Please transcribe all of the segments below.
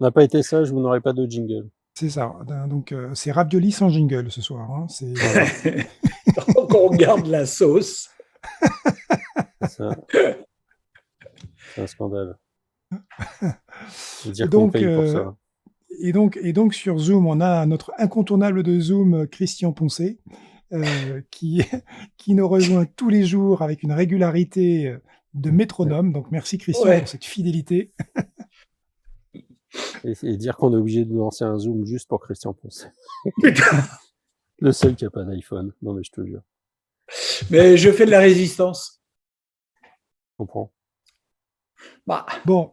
On n'a pas été sage, vous n'aurez pas de jingle. C'est ça. Donc, c'est ravioli sans jingle ce soir. Hein. Voilà. Donc on garde la sauce. C'est ça. C'est un scandale. Dire Et qu'on donc, paye pour ça. et donc sur Zoom, on a notre incontournable de Zoom, Christian Poncet, qui nous rejoint tous les jours avec une régularité de métronome. Donc merci Christian pour cette fidélité. Et dire qu'on est obligé de lancer un Zoom juste pour Christian Poncet. Le seul qui n'a pas d'iPhone. Non mais je te jure. Mais je fais de la résistance. Je comprends. Bah. Bon.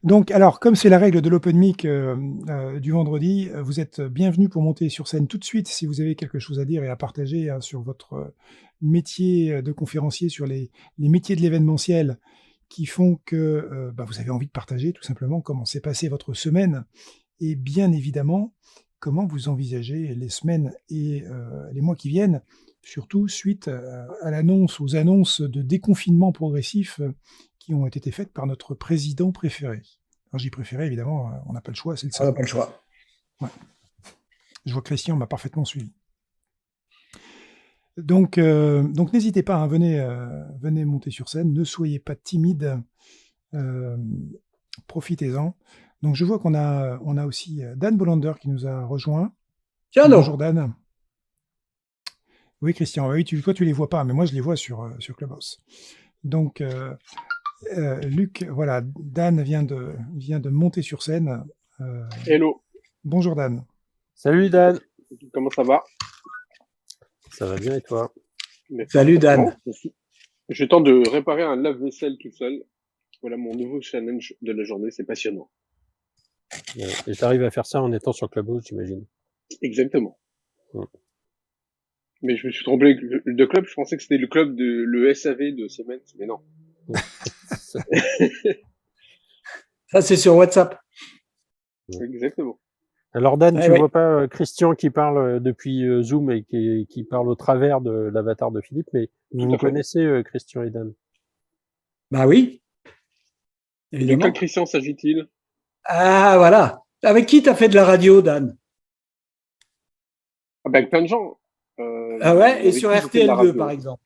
Donc, alors, comme c'est la règle de l'Open Mic du vendredi, vous êtes bienvenus pour monter sur scène tout de suite si vous avez quelque chose à dire et à partager sur votre métier de conférencier, sur les métiers de l'événementiel qui font que vous avez envie de partager tout simplement comment s'est passée votre semaine et bien évidemment comment vous envisagez les semaines et les mois qui viennent, surtout suite aux annonces de déconfinement progressif qui ont été faites par notre président préféré. Alors, j'y préféré, évidemment, on n'a pas le choix, c'est le seul. On n'a pas le choix. Ouais. Je vois que Christian m'a parfaitement suivi. Donc n'hésitez pas, hein, venez monter sur scène, ne soyez pas timide, profitez-en. Donc je vois qu'on a aussi Dan Bolander qui nous a rejoint. Tiens, bonjour Dan. Oui Christian, oui, toi tu les vois pas, mais moi je les vois sur Clubhouse. Donc Luc, voilà, Dan vient de monter sur scène. Hello. Bonjour Dan. Salut Dan. Comment ça va? Ça va bien et toi? Salut Dan. Je tente de réparer un lave-vaisselle tout seul. Voilà mon nouveau challenge de la journée, c'est passionnant. Et tu arrives à faire ça en étant sur Clubhouse, j'imagine. Exactement. Mais je me suis trompé de club, je pensais que c'était le club de le SAV de Siemens, mais non. Ça, c'est sur WhatsApp. Exactement. Alors Dan, tu vois pas Christian qui parle depuis Zoom et qui parle au travers de l'avatar de Philippe, mais vous connaissez Christian et Dan? Bah oui. Évidemment. De quel Christian s'agit-il? Ah voilà. Avec qui t'as fait de la radio, Dan? Avec plein de gens. Ah ouais, et sur RTL2 par exemple.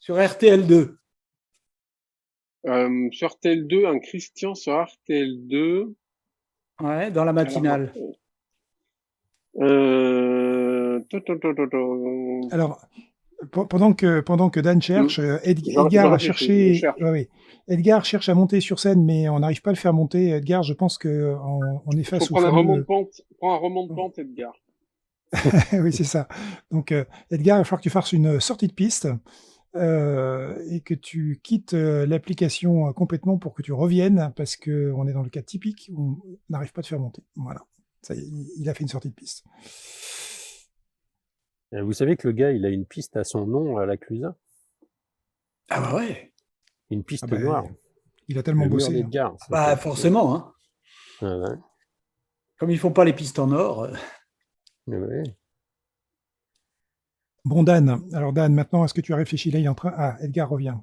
Sur RTL2. Sur RTL2, un Christian sur RTL2. Ouais, dans la matinale. Alors, pendant que Dan cherche, Edgar a cherché. Edgar cherche à monter sur scène, mais on n'arrive pas à le faire monter. Edgar, je pense qu'on est face au fameux... Prends un remont de pente, Edgar. Oui, c'est ça. Donc, Edgar, il va falloir que tu fasses une sortie de piste et que tu quittes l'application complètement pour que tu reviennes, parce qu'on est dans le cas typique où on n'arrive pas à te faire monter. Voilà. Ça y est, il a fait une sortie de piste. Vous savez que le gars, il a une piste à son nom à la Clusa? Ah bah ouais. Une piste noire. Il a tellement bossé. Edgar, bah forcément. Hein. Ah ouais. Comme ils font pas les pistes en or. Ouais. Bon Dan, alors Dan, maintenant, est-ce que tu as réfléchi? Là, il est en train... Ah, Edgar revient.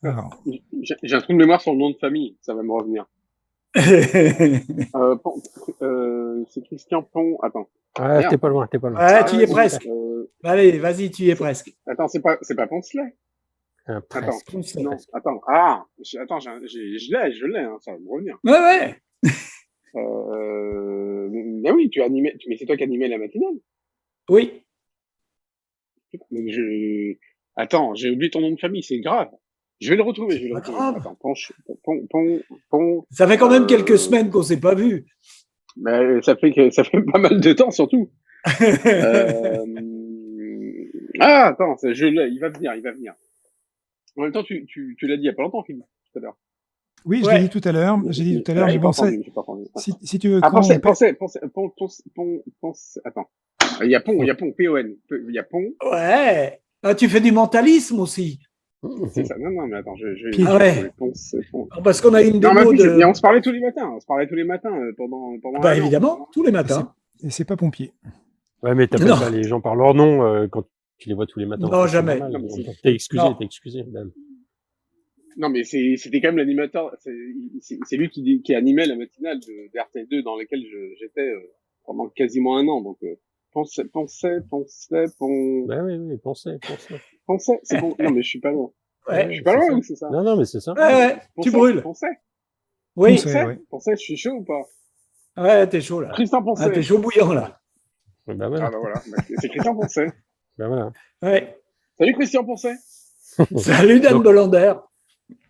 Alors... J'ai un trou de mémoire sur le nom de famille, ça va me revenir. C'est Christian Pont. Attends. Ah, t'es pas loin. Ouais, tu y es presque. Allez, vas-y, tu y es presque. Attends, c'est pas Poncelet. Presque. Non, attends. Ah, attends, je l'ai, hein, ça va me revenir. Ouais. Mais oui, mais c'est toi qui animais la matinale. Oui. Mais attends, j'ai oublié ton nom de famille, c'est grave. Je vais le retrouver, Attends, Pont. Ça fait quand même quelques semaines qu'on s'est pas vu. Mais ça fait pas mal de temps, surtout. Ah, attends, je l'ai, il va venir. En même temps, tu l'as dit il y a pas longtemps, Philippe, tout à l'heure. Oui, je l'ai dit tout à l'heure. Mais bon, ça, si tu veux... Attends. Il y a Pont, P-O-N. Il y a Pont. Ouais. Ah, tu fais du mentalisme aussi. C'est ça. Non, mais attends, Ah ouais. Parce qu'on a une démo mais on se parlait tous les matins. Pendant bah évidemment, tous les matins. Et c'est pas pompier. Ouais, mais t'appelles pas les gens par leur nom quand tu les vois tous les matins. Non, jamais. T'es excusé, Ben. Non, mais c'était quand même l'animateur. C'est lui qui animait la matinale de RTL2 dans laquelle j'étais pendant quasiment un an. Donc, pensez, Ben oui, c'est bon. Non, mais je suis pas loin. Ouais, Je suis pas c'est loin, ça. ou c'est ça? Non, non, mais c'est ça. ouais, tu brûles. Pensez, Oui, Poncet, ouais. je suis chaud ou pas? ouais, t'es chaud là. Christian Ah, Poncet. t'es chaud bouillant là. Ben Ah voilà, bah voilà, c'est Christian Poncet. ben voilà. Ouais. Salut Christian Poncet. Salut Dan Donc, Bolander.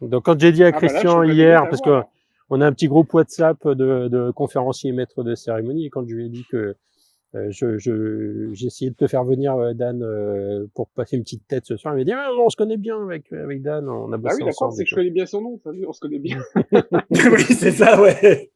donc quand j'ai dit à Ah bah là, je Christian suis pas dégoûté hier, à parce voir, que là. on a un petit groupe WhatsApp de conférenciers et maîtres de cérémonie, et quand je lui ai dit que j'ai essayé de te faire venir, Dan, pour passer une petite tête ce soir, il m'a dit, ah, on se connaît bien avec Dan, on a Bah bossé oui, d'accord, ensemble c'est et que je tout. connais bien son nom, ça veut dire, on se connaît bien. Oui, c'est ça, ouais.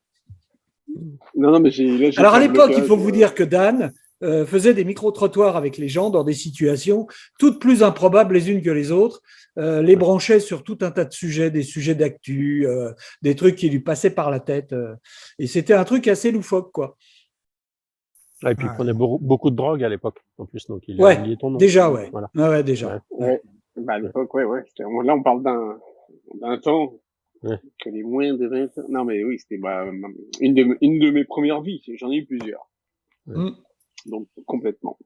Non, non, mais là, j'ai Alors fait à un l'époque, il blocage. faut vous dire que Dan faisait des micro-trottoirs avec les gens dans des situations toutes plus improbables les unes que les autres, les branchait sur tout un tas de sujets, des sujets d'actu, des trucs qui lui passaient par la tête. Et c'était un truc assez loufoque, quoi. Ah, et puis il prenait beaucoup de drogue à l'époque, en plus, donc il a Ouais, oublié ton nom. déjà, ouais. Voilà. Ouais, déjà. Ouais. Bah, à l'époque, ouais. Là, on parle d'un temps Ouais. que les moins de 20 ans. Non, mais oui, c'était une de mes premières vies. J'en ai eu plusieurs. Ouais. Mm. Donc, complètement.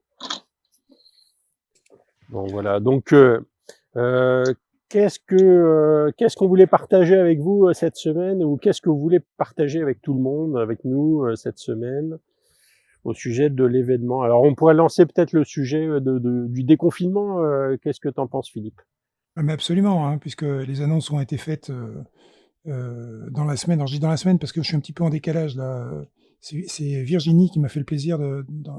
Bon, voilà. Donc, qu'est-ce qu'on voulait partager avec vous cette semaine, ou qu'est-ce que vous voulez partager avec tout le monde, avec nous cette semaine, au sujet de l'événement? Alors, on pourrait lancer peut-être le sujet du déconfinement. Qu'est-ce que t'en penses, Philippe? Ah mais absolument, hein, puisque les annonces ont été faites, dans la semaine. Alors je dis dans la semaine parce que je suis un petit peu en décalage là, c'est Virginie qui m'a fait le plaisir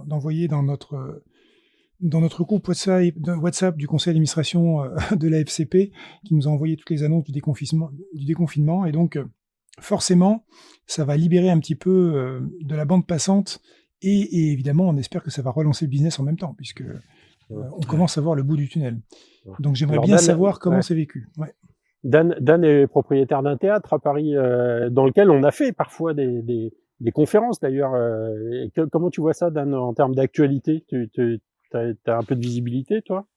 d'envoyer dans notre groupe WhatsApp du conseil d'administration, de la FCP, qui nous a envoyé toutes les annonces du déconfinement et donc, forcément, ça va libérer un petit peu, de la bande passante et évidemment, on espère que ça va relancer le business en même temps puisque, on commence à voir le bout du tunnel. Donc j'aimerais Alors, bien Dan, savoir comment ouais. c'est vécu. Ouais. Dan est propriétaire d'un théâtre à Paris, dans lequel on a fait parfois des conférences d'ailleurs. Comment tu vois ça, Dan, en termes d'actualité? T'as un peu de visibilité, toi?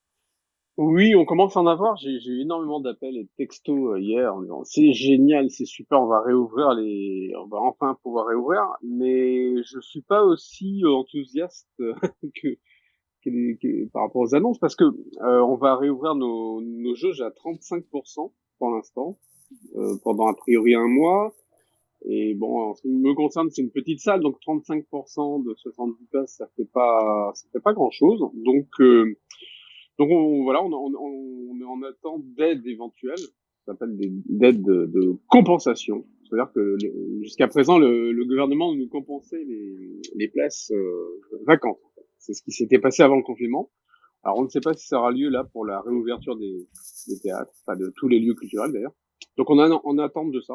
Oui, on commence à en avoir. J'ai eu énormément d'appels et de textos hier en disant c'est génial, c'est super, on va enfin pouvoir réouvrir. Mais je suis pas aussi enthousiaste que, par rapport aux annonces parce que on va réouvrir nos jauges à 35% pour l'instant pendant a priori un mois. Et bon, en ce qui me concerne, c'est une petite salle, donc 35% de 70 places, ça fait pas grand chose. Donc voilà, on est en attente d'aide éventuelle, ça s'appelle des aides de compensation. C'est-à-dire que jusqu'à présent, le gouvernement nous compensait les places vacantes. C'est ce qui s'était passé avant le confinement. Alors on ne sait pas si ça aura lieu là pour la réouverture des théâtres, enfin de tous les lieux culturels d'ailleurs. Donc on est en attente de ça.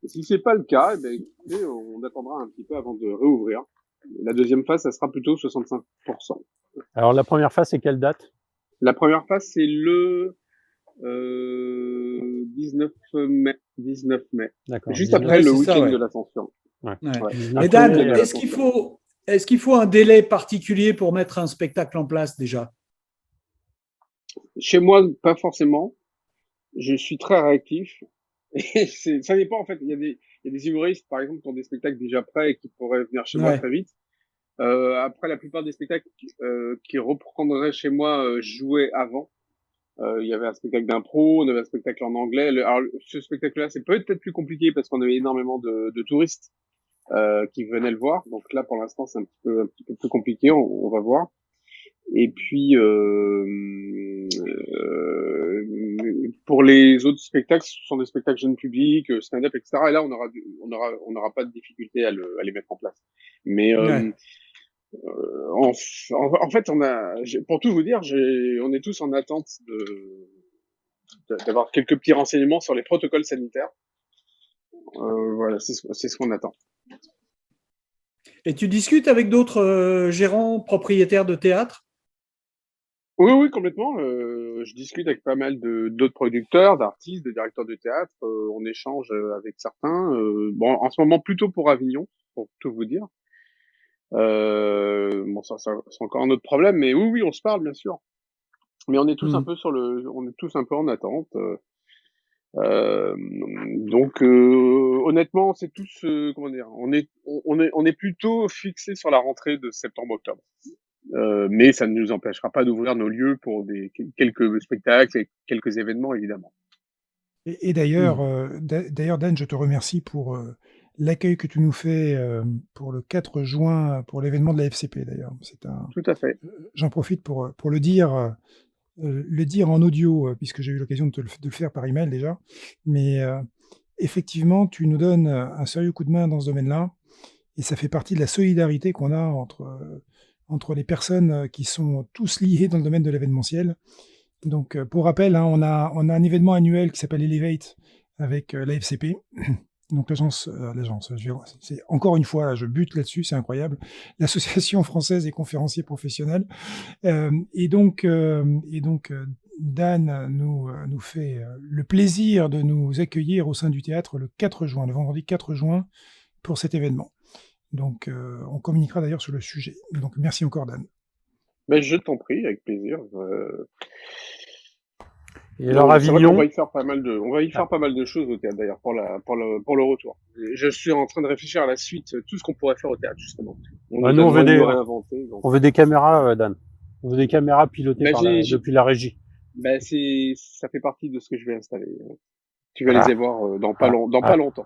Et si c'est pas le cas, eh ben, écoutez, on attendra un petit peu avant de réouvrir. La deuxième phase, ça sera plutôt 65%. Alors, la première phase, c'est quelle date? La première phase, c'est le 19 mai. 19 mai. D'accord. Juste 19 après Ouais, le c'est ça, week-end ouais. de l'Ascension. Ouais. Ouais. Ouais. Et Après Dan, le week-end de est-ce qu'il faut un délai particulier pour mettre un spectacle en place déjà? Chez moi, pas forcément. Je suis très réactif. Et ça dépend, en fait. Il y a des humoristes, par exemple, qui ont des spectacles déjà prêts et qui pourraient venir chez moi Ouais. très vite. Après, la plupart des spectacles qui reprendraient chez moi jouaient avant. Il y avait un spectacle d'impro, on avait un spectacle en anglais. Alors, ce spectacle-là, c'est peut-être plus compliqué parce qu'on avait énormément de touristes qui venaient le voir. Donc là, pour l'instant, c'est un petit peu plus compliqué. On va voir. Et puis, pour les autres spectacles, ce sont des spectacles jeunes publics, stand-up, etc. Et là, on n'aura pas de difficulté à les mettre en place. Mais Ouais. en fait, pour tout vous dire, on est tous en attente d'avoir quelques petits renseignements sur les protocoles sanitaires. Voilà, c'est ce qu'on attend. Et tu discutes avec d'autres gérants, propriétaires de théâtre? Oui, complètement. Je discute avec pas mal d'autres producteurs, d'artistes, de directeurs de théâtre. On échange avec certains. Bon, en ce moment, plutôt pour Avignon, pour tout vous dire. Bon, ça c'est encore un autre problème, mais oui, on se parle, bien sûr. Mais on est tous un peu on est tous un peu en attente. Euh, donc honnêtement, c'est tous comment dire, on est plutôt fixé sur la rentrée de septembre-octobre. Mais ça ne nous empêchera pas d'ouvrir nos lieux pour quelques spectacles et quelques événements évidemment. Et d'ailleurs, d'ailleurs, Dan, je te remercie pour l'accueil que tu nous fais pour le 4 juin, pour l'événement de la FCP d'ailleurs. Tout à fait. J'en profite pour le dire en audio, puisque j'ai eu l'occasion de le faire par email déjà. Mais effectivement, tu nous donnes un sérieux coup de main dans ce domaine-là, et ça fait partie de la solidarité qu'on a entre les personnes qui sont tous liées dans le domaine de l'événementiel. Donc, pour rappel, hein, on a un événement annuel qui s'appelle Elevate avec la FCP. Donc l'agence, c'est encore une fois, là, je bute là-dessus, c'est incroyable, l'Association française des conférenciers professionnels. Et donc, Dan nous fait le plaisir de nous accueillir au sein du théâtre le 4 juin, le vendredi 4 juin, pour cet événement. Donc, on communiquera d'ailleurs sur le sujet. Donc, merci encore, Dan. Mais je t'en prie, avec plaisir. Et alors, c'est vrai qu'on Avignon, va y faire pas mal de choses au théâtre d'ailleurs pour le retour. Je suis en train de réfléchir à la suite, tout ce qu'on pourrait faire au théâtre justement. On bah, nous nous, a on veut demandé de des, nous réinventer. Donc. on veut des caméras, Dan. On veut des caméras pilotées Bah, depuis la régie. bah, ça fait partie de ce que je vais installer. Tu vas les voir dans pas longtemps.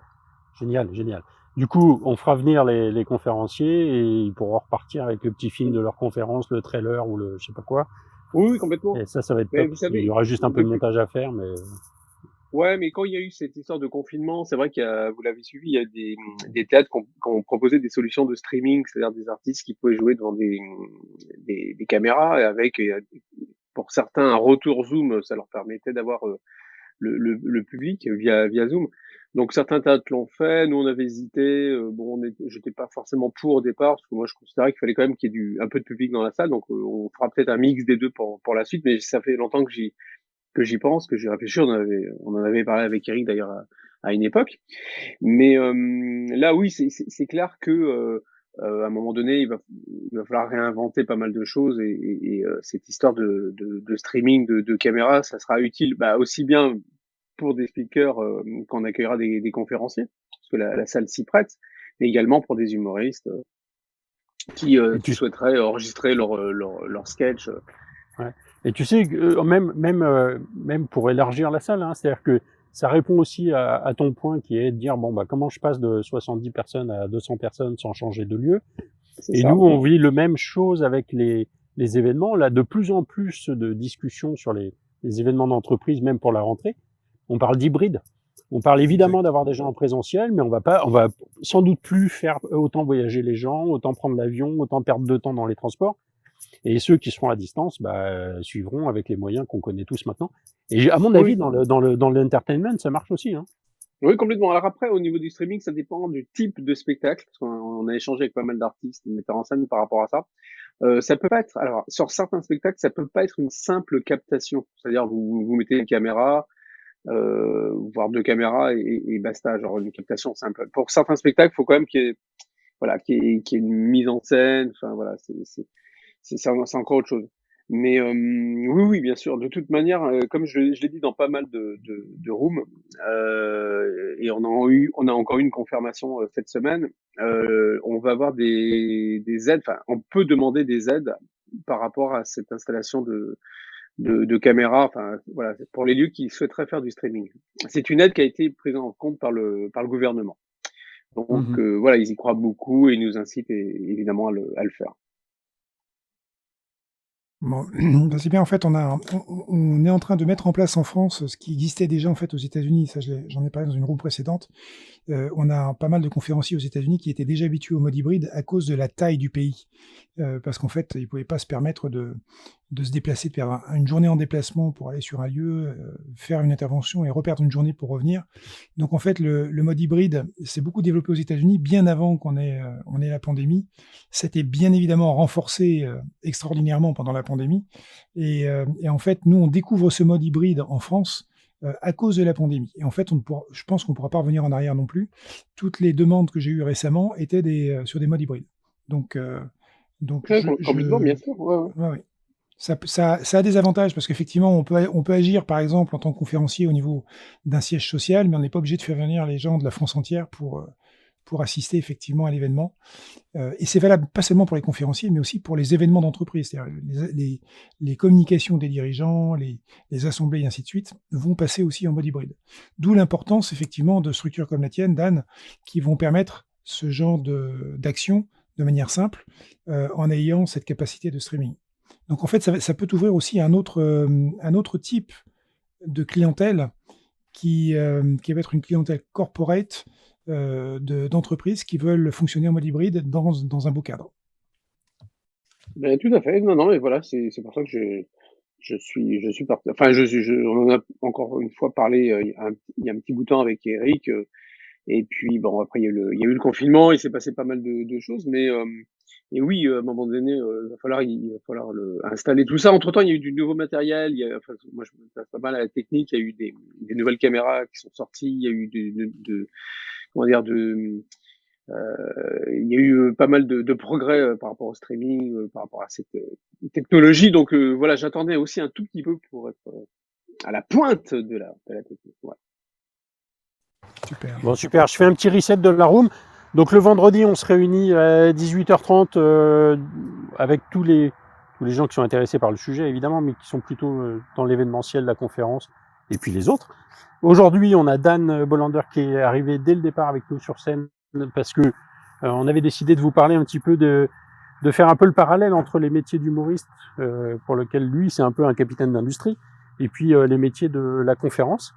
Génial, génial. Du coup, on fera venir les conférenciers et ils pourront repartir avec le petit film de leur conférence, le trailer ou le je sais pas quoi. Oui, complètement. Et ça va être Mais top. vous savez, Il y aura juste un peu de montage à faire, mais ouais, mais quand il y a eu cette histoire de confinement, c'est vrai vous l'avez suivi, il y a des théâtres qui ont proposé des solutions de streaming, c'est-à-dire des artistes qui pouvaient jouer devant des caméras et avec, pour certains, un retour Zoom, ça leur permettait d'avoir le public via Zoom. Donc certains théâtres l'ont fait, nous on avait hésité. Bon, j'étais pas forcément pour au départ parce que moi je considérais qu'il fallait quand même qu'il y ait un peu de public dans la salle. Donc on fera peut-être un mix des deux pour la suite. Mais ça fait longtemps que j'y pense, que j'y réfléchis. On en avait parlé avec Eric d'ailleurs à une époque. Mais là oui, c'est clair que à un moment donné, il va falloir réinventer pas mal de choses et cette histoire de streaming de caméras, ça sera utile aussi bien pour des speakers qu'on accueillera des conférenciers, parce que la salle s'y prête, mais également pour des humoristes qui souhaiteraient enregistrer leur sketch. ouais. Et tu sais, même pour élargir la salle, hein, c'est-à-dire que ça répond aussi à ton point qui est de dire bon bah comment je passe de 70 personnes à 200 personnes sans changer de lieu. Et nous, on vit le même chose avec les événements. Là, de plus en plus de discussions sur les événements d'entreprise, même pour la rentrée. On parle d'hybride. On parle évidemment d'avoir des gens en présentiel, mais on va sans doute plus faire autant voyager les gens, autant prendre l'avion, autant perdre de temps dans les transports. Et ceux qui seront à distance, suivront avec les moyens qu'on connaît tous maintenant. Et à mon avis, dans l'entertainment, ça marche aussi, hein. Oui, complètement. Alors après, au niveau du streaming, ça dépend du type de spectacle, parce qu'on a échangé avec pas mal d'artistes et de metteurs en scène par rapport à ça. Ça peut pas être, alors, sur certains spectacles, ça peut pas être une simple captation. C'est-à-dire, vous mettez une caméra, voire deux caméras et basta, genre une captation simple. Pour certains spectacles, il faut quand même qu'il y ait une mise en scène. Enfin, voilà, c'est encore autre chose. Mais oui, bien sûr. De toute manière, comme je l'ai dit dans pas mal de rooms, et on a encore eu une confirmation cette semaine. On va avoir des aides. Enfin, on peut demander des aides par rapport à cette installation de caméras. Enfin, voilà, pour les lieux qui souhaiteraient faire du streaming. C'est une aide qui a été prise en compte par le gouvernement. Donc voilà, ils y croient beaucoup et ils nous incitent évidemment à le faire. Bon, c'est bien. En fait, on est en train de mettre en place en France ce qui existait déjà en fait aux États-Unis. Ça, j'en ai parlé dans une room précédente. On a pas mal de conférenciers aux États-Unis qui étaient déjà habitués au mode hybride à cause de la taille du pays, parce qu'en fait, ils pouvaient pas se permettre de se déplacer, de faire une journée en déplacement pour aller sur un lieu, faire une intervention et reperdre une journée pour revenir. Donc en fait, le mode hybride s'est beaucoup développé aux États-Unis bien avant qu'on ait la pandémie. C'était bien évidemment renforcé extraordinairement pendant la pandémie. Et en fait, nous, on découvre ce mode hybride en France à cause de la pandémie. Et en fait, je pense qu'on ne pourra pas revenir en arrière non plus. Toutes les demandes que j'ai eues récemment étaient sur des modes hybrides. Donc, Complètement, bien sûr. Ouais. Ouais. Ça a des avantages parce qu'effectivement, on peut agir, par exemple, en tant que conférencier au niveau d'un siège social, mais on n'est pas obligé de faire venir les gens de la France entière pour assister effectivement à l'événement. Et c'est valable pas seulement pour les conférenciers, mais aussi pour les événements d'entreprise. C'est-à-dire les communications des dirigeants, les assemblées et ainsi de suite vont passer aussi en mode hybride. D'où l'importance effectivement de structures comme la tienne, Dan, qui vont permettre ce genre d'action de manière simple en ayant cette capacité de streaming. Donc en fait, ça peut ouvrir aussi un autre type de clientèle qui va être une clientèle corporate d'entreprises qui veulent fonctionner en mode hybride dans un beau cadre. Ben, tout à fait. Non, non, mais voilà, c'est pour ça que je suis parti. Enfin, on en a encore une fois parlé il y a un petit bout de temps avec Eric. Et puis bon, après il y a eu le confinement, il s'est passé pas mal de choses, mais et oui, à un moment donné, il va falloir installer tout ça. Entre-temps, il y a eu du nouveau matériel. Enfin, moi, je m'intéresse pas mal à la technique. Il y a eu des nouvelles caméras qui sont sorties. Il y a eu comment dire, il y a eu pas mal de progrès par rapport au streaming, par rapport à cette technologie. Donc voilà, j'attendais aussi un tout petit peu pour être à la pointe de la technique. Ouais. Super. Bon, super. Je fais un petit reset de la room. Donc, le vendredi, on se réunit à 18h30 avec tous les gens qui sont intéressés par le sujet, évidemment, mais qui sont plutôt dans l'événementiel, la conférence, et puis les autres. Aujourd'hui, on a Dan Bolander qui est arrivé dès le départ avec nous sur scène parce que on avait décidé de vous parler un petit peu de faire un peu le parallèle entre les métiers d'humoriste, pour lequel lui, c'est un peu un capitaine d'industrie, et puis les métiers de la conférence.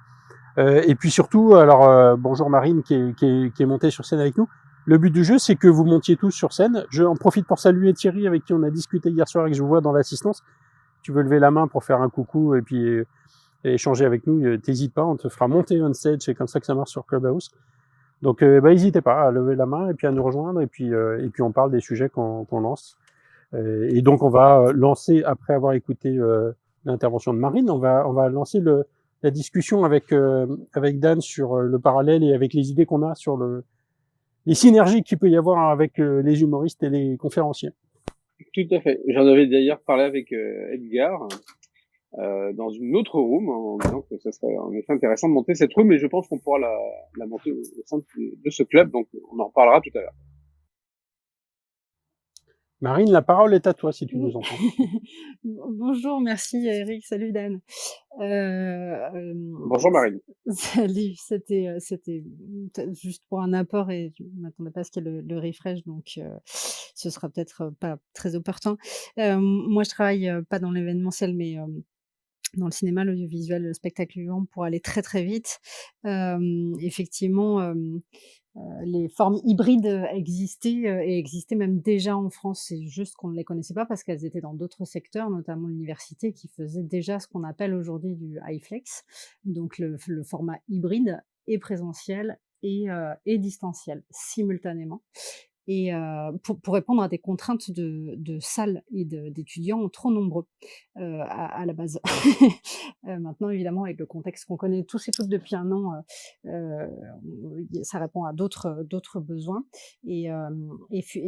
Et puis surtout, alors bonjour Marine qui est montée sur scène avec nous. Le but du jeu, c'est que vous montiez tous sur scène. Je en profite pour saluer Thierry avec qui on a discuté hier soir et que je vous vois dans l'assistance. Tu veux lever la main pour faire un coucou et puis et échanger avec nous, t'hésites pas, on te fera monter on stage, c'est comme ça que ça marche sur Clubhouse. Donc n'hésitez pas à lever la main et puis à nous rejoindre et puis on parle des sujets qu'on lance. Et donc on va lancer, après avoir écouté l'intervention de Marine, on va lancer la discussion avec Dan sur le parallèle et avec les idées qu'on a sur les synergies qu'il peut y avoir avec les humoristes et les conférenciers. Tout à fait. J'en avais d'ailleurs parlé avec Edgar dans une autre room en disant que ça serait en effet intéressant de monter cette room, et je pense qu'on pourra la monter au sein de ce club, donc on en reparlera tout à l'heure. Marine, la parole est à toi si tu nous entends. Bonjour, merci Eric, salut Dan. Bonjour Marine. Salut, c'était juste pour un apport et je ne m'attendais pas à ce qu'il y ait le refresh, donc ce sera peut-être pas très opportun. Moi, je travaille pas dans l'événementiel, mais dans le cinéma, l'audiovisuel, le spectacle vivant, pour aller très très vite. Effectivement, les formes hybrides existaient et existaient même déjà en France. C'est juste qu'on ne les connaissait pas parce qu'elles étaient dans d'autres secteurs, notamment l'université, qui faisait déjà ce qu'on appelle aujourd'hui du HyFlex, donc le format hybride et présentiel et distanciel simultanément. Et pour répondre à des contraintes de salles et d'étudiants trop nombreux à la base. Maintenant, évidemment, avec le contexte qu'on connaît tous et toutes depuis un an, ça répond à d'autres besoins et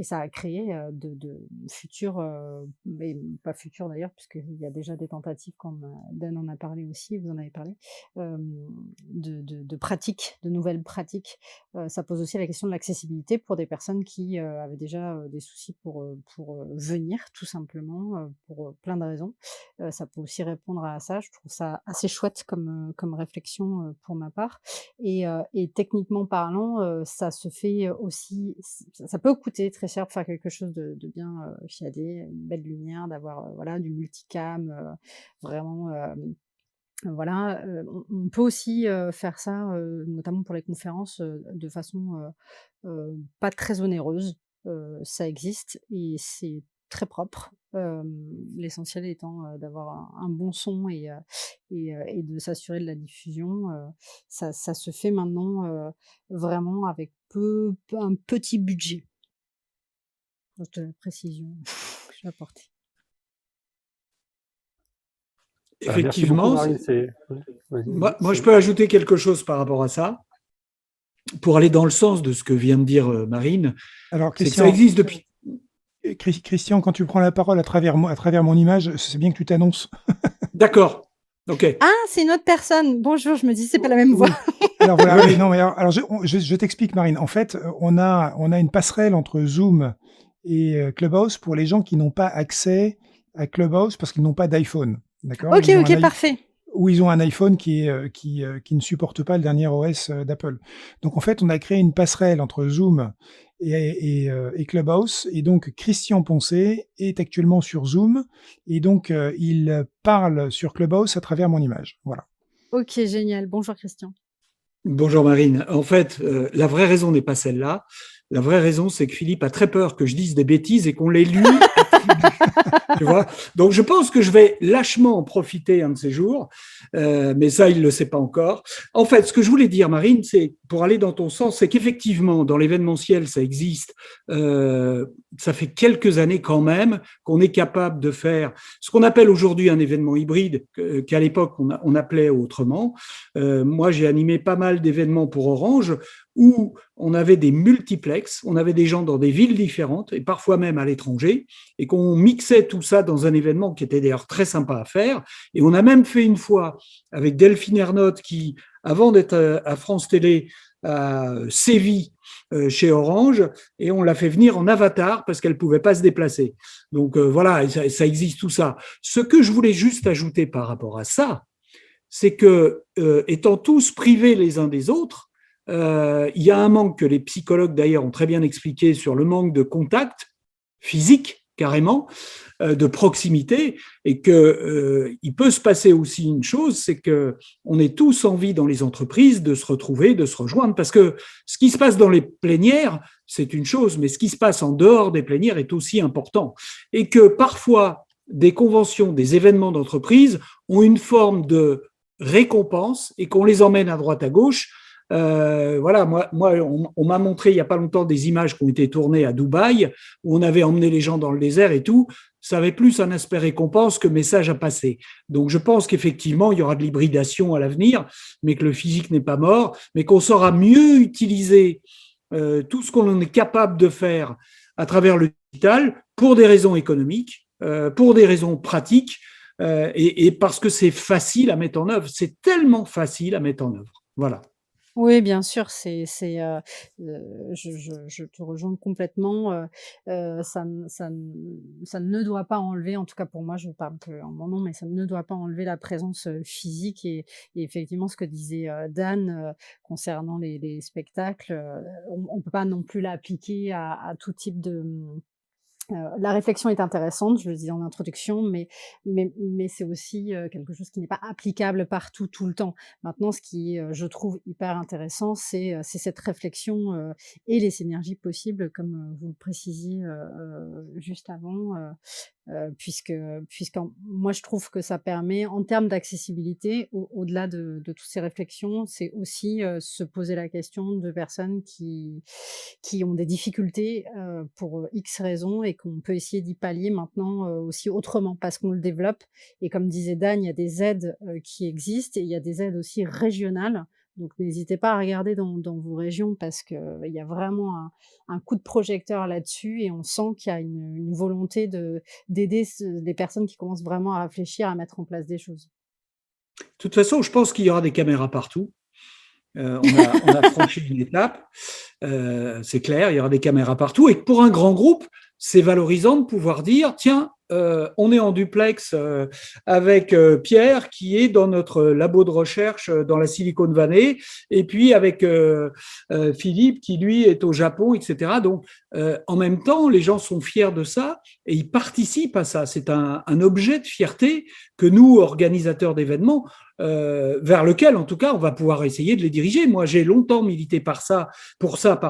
ça a créé de futurs, mais pas futurs d'ailleurs, puisqu'il y a déjà des tentatives, comme Dan en a parlé aussi, vous en avez parlé, de pratiques, de nouvelles pratiques. Ça pose aussi la question de l'accessibilité pour des personnes qui avaient déjà des soucis pour venir, tout simplement, pour plein de raisons. Ça peut aussi répondre à ça. Je trouve ça assez chouette comme réflexion pour ma part. Et techniquement parlant, ça se fait aussi. Ça peut coûter très cher pour faire quelque chose de bien chiadé, une belle lumière, d'avoir voilà du multicam, vraiment. Voilà, on peut aussi faire ça, notamment pour les conférences, de façon pas très onéreuse. Ça existe et c'est très propre. L'essentiel étant d'avoir un bon son et de s'assurer de la diffusion. Ça se fait maintenant vraiment avec un petit budget. Donc la précision que je vais apporter. Effectivement, merci beaucoup, Marine, moi je peux ajouter quelque chose par rapport à ça, pour aller dans le sens de ce que vient de dire Marine. Alors, C'est que Christian, ça existe depuis. Christian, quand tu prends la parole à travers mon image, c'est bien que tu t'annonces. D'accord. OK. Ah, c'est une autre personne. Bonjour, je me dis, c'est pas la même voix. Oui. Alors voilà, Oui. oui, non, mais alors je t'explique, Marine. En fait, on a une passerelle entre Zoom et Clubhouse pour les gens qui n'ont pas accès à Clubhouse parce qu'ils n'ont pas d'iPhone. D'accord? Ok, ok, parfait. Ou ils ont un iPhone qui ne supporte pas le dernier OS d'Apple. Donc en fait, on a créé une passerelle entre Zoom et Clubhouse. Et donc Christian Poncet est actuellement sur Zoom et donc il parle sur Clubhouse à travers mon image. Voilà. Ok, génial. Bonjour Christian. Bonjour Marine. En fait, la vraie raison n'est pas celle-là. La vraie raison, c'est que Philippe a très peur que je dise des bêtises et qu'on les lui attribue. Tu vois? Donc, je pense que je vais lâchement en profiter un de ces jours, mais ça, il ne le sait pas encore. En fait, ce que je voulais dire, Marine, c'est, pour aller dans ton sens, c'est qu'effectivement, dans l'événementiel, ça existe. Ça fait quelques années quand même qu'on est capable de faire ce qu'on appelle aujourd'hui un événement hybride, qu'à l'époque, on appelait autrement. Moi, j'ai animé pas mal d'événements pour Orange où on avait des multiplex, on avait des gens dans des villes différentes et parfois même à l'étranger, et qu'on mixait tout ça dans un événement qui était d'ailleurs très sympa à faire. Et on a même fait une fois avec Delphine Ernotte qui, avant d'être à France Télé, a sévi chez Orange, et on l'a fait venir en avatar parce qu'elle ne pouvait pas se déplacer. Donc voilà, ça existe tout ça. Ce que je voulais juste ajouter par rapport à ça, c'est que, étant tous privés les uns des autres, il y a un manque que les psychologues d'ailleurs ont très bien expliqué sur le manque de contact physique carrément, de proximité, et que il peut se passer aussi une chose, c'est que on est tous envie dans les entreprises de se retrouver, de se rejoindre, parce que ce qui se passe dans les plénières, c'est une chose, mais ce qui se passe en dehors des plénières est aussi important, et que parfois des conventions, des événements d'entreprise ont une forme de récompense et qu'on les emmène à droite à gauche. Voilà, moi on m'a montré il n'y a pas longtemps des images qui ont été tournées à Dubaï où on avait emmené les gens dans le désert et tout. Ça avait plus un aspect récompense que message à passer. Donc je pense qu'effectivement il y aura de l'hybridation à l'avenir, mais que le physique n'est pas mort, mais qu'on saura mieux utiliser tout ce qu'on est capable de faire à travers le digital pour des raisons économiques, pour des raisons pratiques, et parce que c'est facile à mettre en œuvre. C'est tellement facile à mettre en œuvre. Voilà. Oui, bien sûr, je te rejoins complètement, ça ne doit pas enlever, en tout cas pour moi, je parle qu'en mon nom, mais ça ne doit pas enlever la présence, physique et effectivement ce que disait, Dan, concernant les spectacles, on peut pas non plus l'appliquer à tout type de, la réflexion est intéressante, je le disais en introduction, mais c'est aussi, quelque chose qui n'est pas applicable partout, tout le temps. Maintenant, ce qui est, je trouve hyper intéressant, c'est cette réflexion, et les synergies possibles comme, vous le précisiez, juste avant, puisqu'en moi je trouve que ça permet en termes d'accessibilité, au-delà de toutes ces réflexions, c'est aussi, se poser la question de personnes qui ont des difficultés, pour, X raisons et qu'on peut essayer d'y pallier maintenant, aussi autrement parce qu'on le développe et comme disait Dan, il y a des aides, qui existent et il y a des aides aussi régionales. Donc n'hésitez pas à regarder dans vos régions parce qu'il y a vraiment un coup de projecteur là-dessus et on sent qu'il y a une volonté d'aider des personnes qui commencent vraiment à réfléchir, à mettre en place des choses. De toute façon, je pense qu'il y aura des caméras partout. On a franchi une étape, c'est clair, il y aura des caméras partout. Et pour un grand groupe, c'est valorisant de pouvoir dire, tiens, on est en duplex avec Pierre qui est dans notre labo de recherche dans la Silicon Valley, et puis avec Philippe qui lui est au Japon, etc. Donc en même temps, les gens sont fiers de ça et ils participent à ça. C'est un objet de fierté que nous, organisateurs d'événements, vers lequel, en tout cas, on va pouvoir essayer de les diriger. Moi, j'ai longtemps milité pour ça,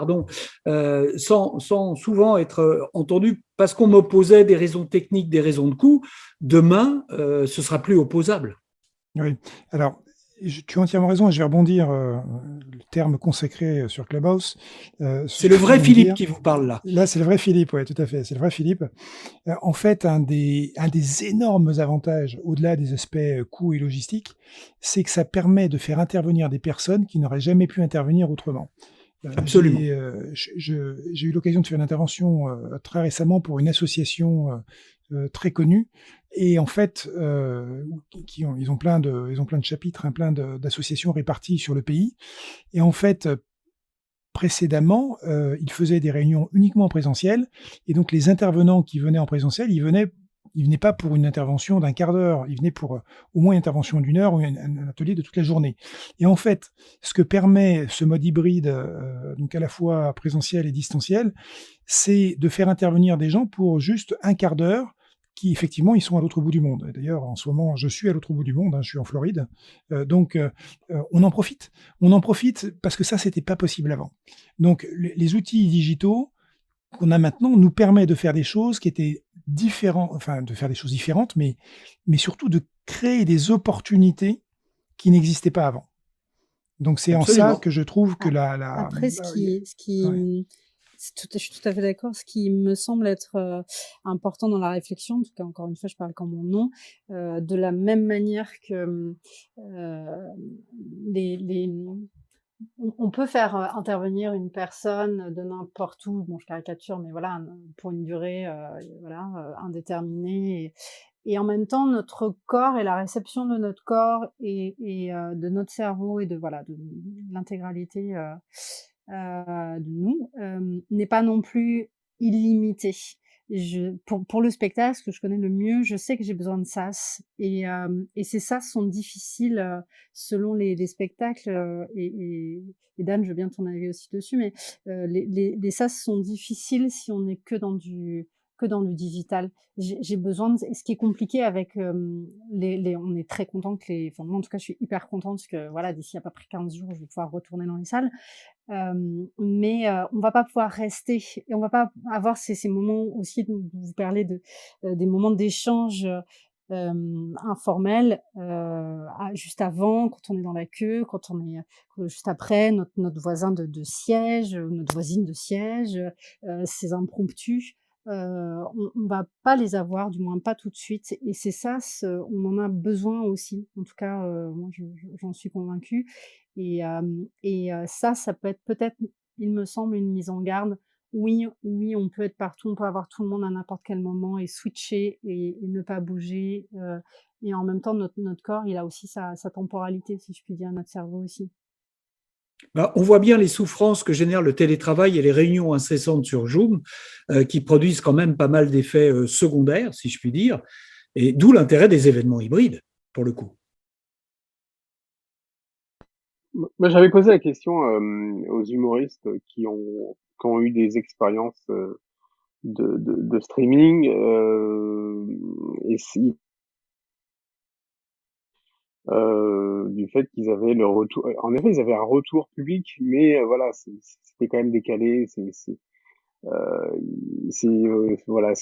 sans souvent être entendu parce qu'on m'opposait des raisons techniques, des raisons de coût. Demain, ce sera plus opposable. Oui. Alors, tu as entièrement raison et je vais rebondir, le terme consacré sur Clubhouse. C'est le vrai Philippe qui vous parle là. Là, c'est le vrai Philippe, oui, tout à fait, c'est le vrai Philippe. En fait, un des énormes avantages, au-delà des aspects coûts et logistique, c'est que ça permet de faire intervenir des personnes qui n'auraient jamais pu intervenir autrement. Absolument. J'ai eu l'occasion de faire une intervention très récemment pour une association très connue et en fait, ils ont plein de chapitres, hein, plein d'associations réparties sur le pays et en fait, précédemment, ils faisaient des réunions uniquement en présentiel et donc les intervenants qui venaient en présentiel, ils venaient pas pour une intervention d'un quart d'heure, ils venaient pour, au moins une intervention d'une heure ou un atelier de toute la journée et en fait, ce que permet ce mode hybride, donc à la fois présentiel et distanciel, c'est de faire intervenir des gens pour juste un quart d'heure qui effectivement, ils sont à l'autre bout du monde. Et d'ailleurs, en ce moment, je suis à l'autre bout du monde, hein, je suis en Floride, on en profite. On en profite parce que ça, c'était pas possible avant. Donc les outils digitaux qu'on a maintenant nous permet de faire des choses qui étaient différents enfin de faire des choses différentes, mais surtout de créer des opportunités qui n'existaient pas avant. Donc c'est en ça Absolument. que je trouve que Après, ouais. je suis tout à fait d'accord. Ce qui me semble être important dans la réflexion, en tout cas, encore une fois, je parle qu'en mon nom, de la même manière que les, on peut faire intervenir une personne de n'importe où, bon, je caricature, mais voilà, pour une durée voilà, indéterminée. Et en même temps, notre corps et la réception de notre corps et de notre cerveau et de voilà, de l'intégralité, de nous, n'est pas non plus illimitée. Pour le spectacle, ce que je connais le mieux, je sais que j'ai besoin de sas et ces sas sont difficiles, selon les spectacles, et Dan, je veux bien ton avis aussi dessus, mais les sas sont difficiles si on n'est que dans du digital. J'ai besoin de ce qui est compliqué avec, les on est très content que les enfin moi en tout cas je suis hyper contente que voilà d'ici à peu près 15 jours je vais pouvoir retourner dans les salles. Mais on va pas pouvoir rester et on va pas avoir ces moments aussi dont vous parlez des moments d'échange, informels, juste avant, quand on est dans la queue, quand on est, juste après, notre voisin de siège, notre voisine de siège, ces impromptus. On va pas les avoir, du moins pas tout de suite et c'est ça, on en a besoin aussi. En tout cas, moi j'en suis convaincue ça peut être peut-être, il me semble, une mise en garde. Oui, oui, on peut être partout, on peut avoir tout le monde à n'importe quel moment et switcher et ne pas bouger, et en même temps notre corps, il a aussi sa temporalité, si je puis dire, notre cerveau aussi. Bah, on voit bien les souffrances que génère le télétravail et les réunions incessantes sur Zoom, qui produisent quand même pas mal d'effets secondaires, si je puis dire, et d'où l'intérêt des événements hybrides, pour le coup. Moi, j'avais posé la question aux humoristes qui ont eu des expériences de streaming et si du fait qu'ils avaient le retour. En effet, ils avaient un retour public, mais voilà, c'était quand même décalé. Voilà,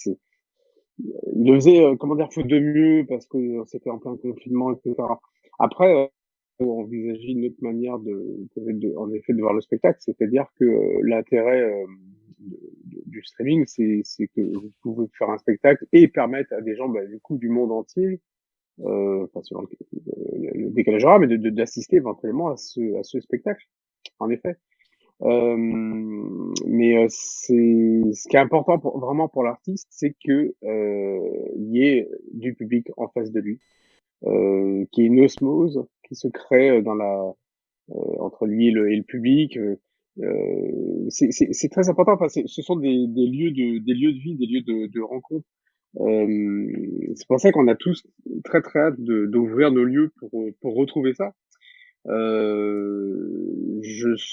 ils le faisaient, comment dire, faute de mieux parce que c'était en plein confinement, etc. Après, faut envisager une autre manière en effet, de voir le spectacle, c'est-à-dire que l'intérêt du streaming, c'est que vous pouvez faire un spectacle et permettre à des gens, bah, du coup, du monde entier, enfin, selon le décalage horaire, mais d'assister éventuellement à ce spectacle, en effet. Mais ce qui est important vraiment pour l'artiste, c'est que il y ait du public en face de lui, qu'il y ait une osmose qui se crée entre lui et le public. C'est très important. Enfin, ce sont des lieux de vie, des lieux de rencontre. C'est pour ça qu'on a tous très très hâte d'ouvrir nos lieux pour retrouver ça.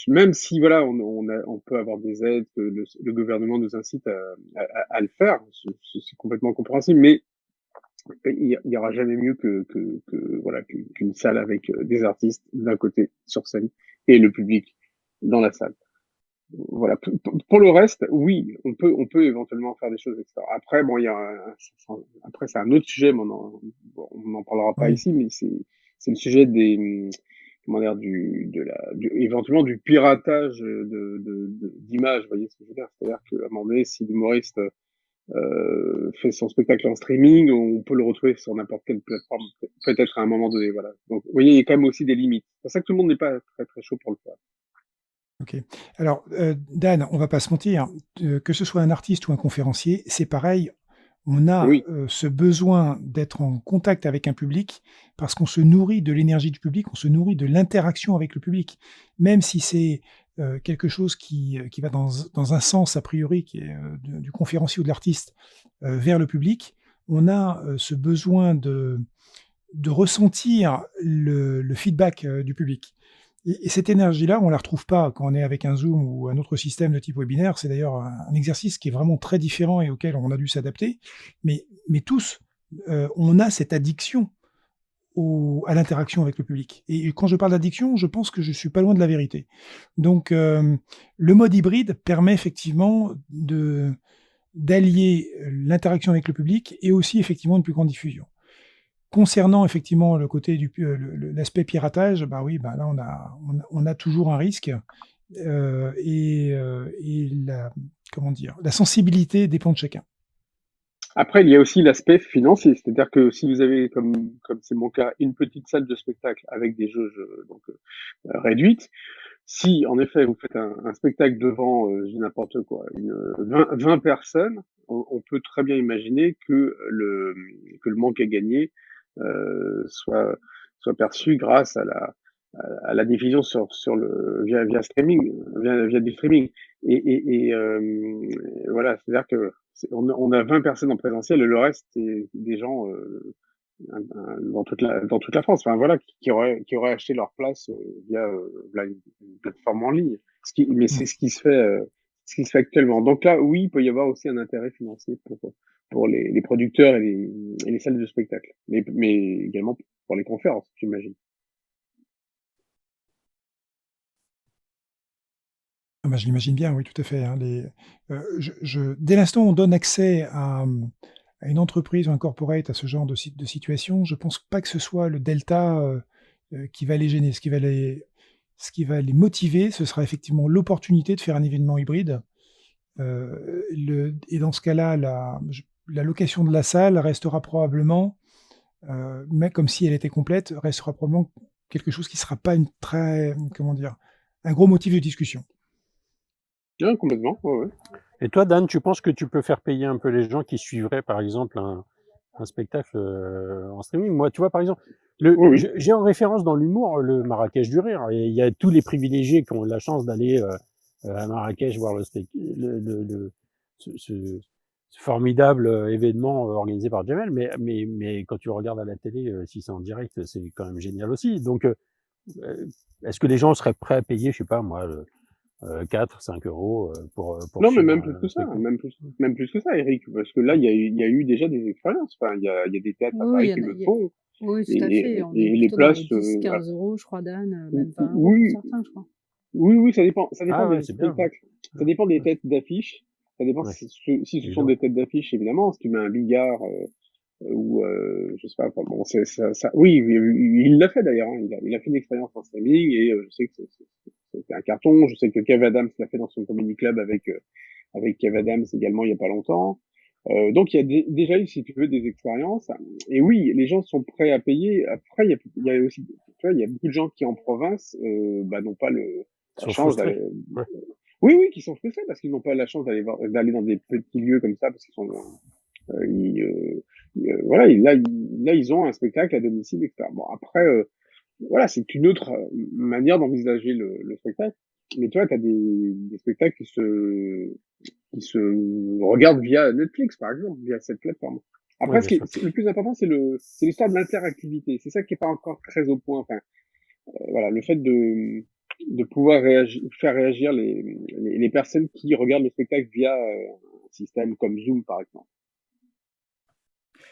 Même si voilà, on peut avoir des aides, que le gouvernement nous incite à le faire, c'est complètement compréhensible, mais il y aura jamais mieux voilà qu'une salle avec des artistes d'un côté sur scène et le public dans la salle. Voilà. Pour le reste, oui, on peut éventuellement faire des choses, etc. Après, bon, après c'est un autre sujet, mais on n'en parlera pas Oui. ici, mais c'est le sujet comment dire, éventuellement du piratage d'images, vous voyez ce que je veux dire? C'est-à-dire qu'à un moment donné, si l'humoriste fait son spectacle en streaming, on peut le retrouver sur n'importe quelle plateforme, peut-être à un moment donné, voilà. Donc, vous voyez, il y a quand même aussi des limites. C'est pour ça que tout le monde n'est pas très très chaud pour le faire. OK. Alors, Dan, on va pas se mentir, que ce soit un artiste ou un conférencier, c'est pareil. On a, Oui, ce besoin d'être en contact avec un public parce qu'on se nourrit de l'énergie du public, on se nourrit de l'interaction avec le public. Même si c'est, quelque chose qui va dans un sens a priori qui est, du conférencier ou de l'artiste, vers le public, on a, ce besoin de ressentir le feedback, du public. Et cette énergie-là, on la retrouve pas quand on est avec un Zoom ou un autre système de type webinaire. C'est d'ailleurs un exercice qui est vraiment très différent et auquel on a dû s'adapter. Mais tous, on a cette addiction à l'interaction avec le public. Et quand je parle d'addiction, je pense que je suis pas loin de la vérité. Donc, le mode hybride permet effectivement d'allier l'interaction avec le public et aussi effectivement une plus grande diffusion. Concernant effectivement le côté l'aspect piratage, bah oui, bah là on a toujours un risque, et la comment dire? La sensibilité dépend de chacun. après, il y a aussi l'aspect financier, c'est-à-dire que si vous avez, comme c'est mon cas, une petite salle de spectacle avec des jauges réduites, si en effet vous faites un spectacle devant, je dis n'importe quoi, 20 personnes, on peut très bien imaginer que le manque à gagner soit perçu grâce à la diffusion via streaming, via du streaming. Voilà, c'est-à-dire que on a 20 personnes en présentiel et le reste c'est des gens dans toute la France, enfin voilà, qui auraient acheté leur place via une plateforme en ligne. Mais Mmh. c'est ce qui se fait actuellement. Donc là, oui, il peut y avoir aussi un intérêt financier pour les producteurs et les salles de spectacle, mais également pour les conférences, j'imagine. Ah bah, je l'imagine bien, oui, tout à fait, hein, dès l'instant où on donne accès à une entreprise ou un corporate à ce genre de situation, je pense pas que ce soit le delta, qui va les gêner. Ce qui va les motiver, ce sera effectivement l'opportunité de faire un événement hybride. Et dans ce cas-là, la location de la salle restera probablement, mais comme si elle était complète, restera probablement quelque chose qui sera pas une très comment dire? Un gros motif de discussion. Ah, complètement, ouais, ouais. Et toi, Dan, tu penses que tu peux faire payer un peu les gens qui suivraient, par exemple, un spectacle en streaming? Moi, tu vois, par exemple, Oui, oui. j'ai en référence dans l'humour le Marrakech du Rire. Et il y a tous les privilégiés qui ont la chance d'aller à Marrakech voir ce formidable événement organisé par Jamel. Mais quand tu regardes à la télé, si c'est en direct, c'est quand même génial aussi. Donc, est-ce que les gens seraient prêts à payer, je sais pas moi, 4, 5 euros pour Non, mais suivre même plus un que ça, spectacle? même plus que ça, Eric, parce que là, il y a eu déjà des expériences. Enfin, il y a des théâtres à Oui, il Paris y qui en a le font, oui, tout à fait. On est et les plutôt dans les places, dix voilà. quinze euros, je crois, Dan, même 20 € pour Oui, certains, je crois. oui, oui, ça dépend Ah ouais, des c'est bien, ouais. spectacles. Ça dépend des Ouais, têtes d'affiche. Ça dépend ouais, si ce sont évidemment. des têtes d'affiche, évidemment. Si tu mets un Bigard, ou je sais pas, enfin, bon, oui, il l'a fait d'ailleurs, hein. Il a fait une expérience en streaming et je sais que c'était un carton. Je sais que Kev Adams l'a fait dans son comedy club avec Kev Adams également il y a pas longtemps. Donc il y a déjà eu, si tu veux, des expériences. Et oui, les gens sont prêts à payer. Après, il y a aussi, tu vois, il y a beaucoup de gens qui en province n'ont pas Ils la sont chance frustrés. d'aller. Ouais. Oui, oui, qui sont frustrés parce qu'ils n'ont pas la chance d'aller dans des petits lieux comme ça parce qu'ils sont voilà, là ils ont un spectacle à domicile, etc. Bon après, voilà, c'est une autre manière d'envisager le spectacle. Mais toi, tu as des spectacles qui se regardent via Netflix, par exemple, via cette plateforme. Oui, Après, bien sûr. le plus important, c'est l'histoire de l'interactivité. C'est ça qui est pas encore très au point. Enfin, voilà, le fait de pouvoir faire réagir les personnes qui regardent le spectacle via un système comme Zoom, par exemple.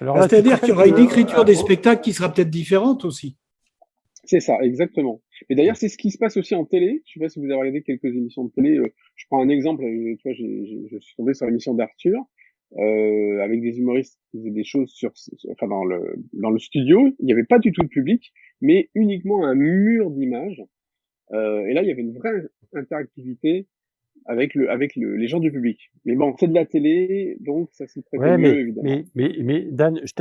Alors Bah, là, tu te c'est-à-dire qu'il y rappelles aura que une écriture des spectacles qui sera peut-être différente aussi. C'est ça, exactement. Et d'ailleurs, c'est ce qui se passe aussi en télé. Je sais pas si vous avez regardé quelques émissions de télé. Je prends un exemple. Tu vois, je suis tombé sur l'émission d'Arthur avec des humoristes qui faisaient des choses enfin dans le studio. Il n'y avait pas du tout de public, mais uniquement un mur d'images. Et là, il y avait une vraie interactivité les gens du public. Mais bon, c'est de la télé, donc ça s'y prêtait ouais, mieux, évidemment. mais Dan, je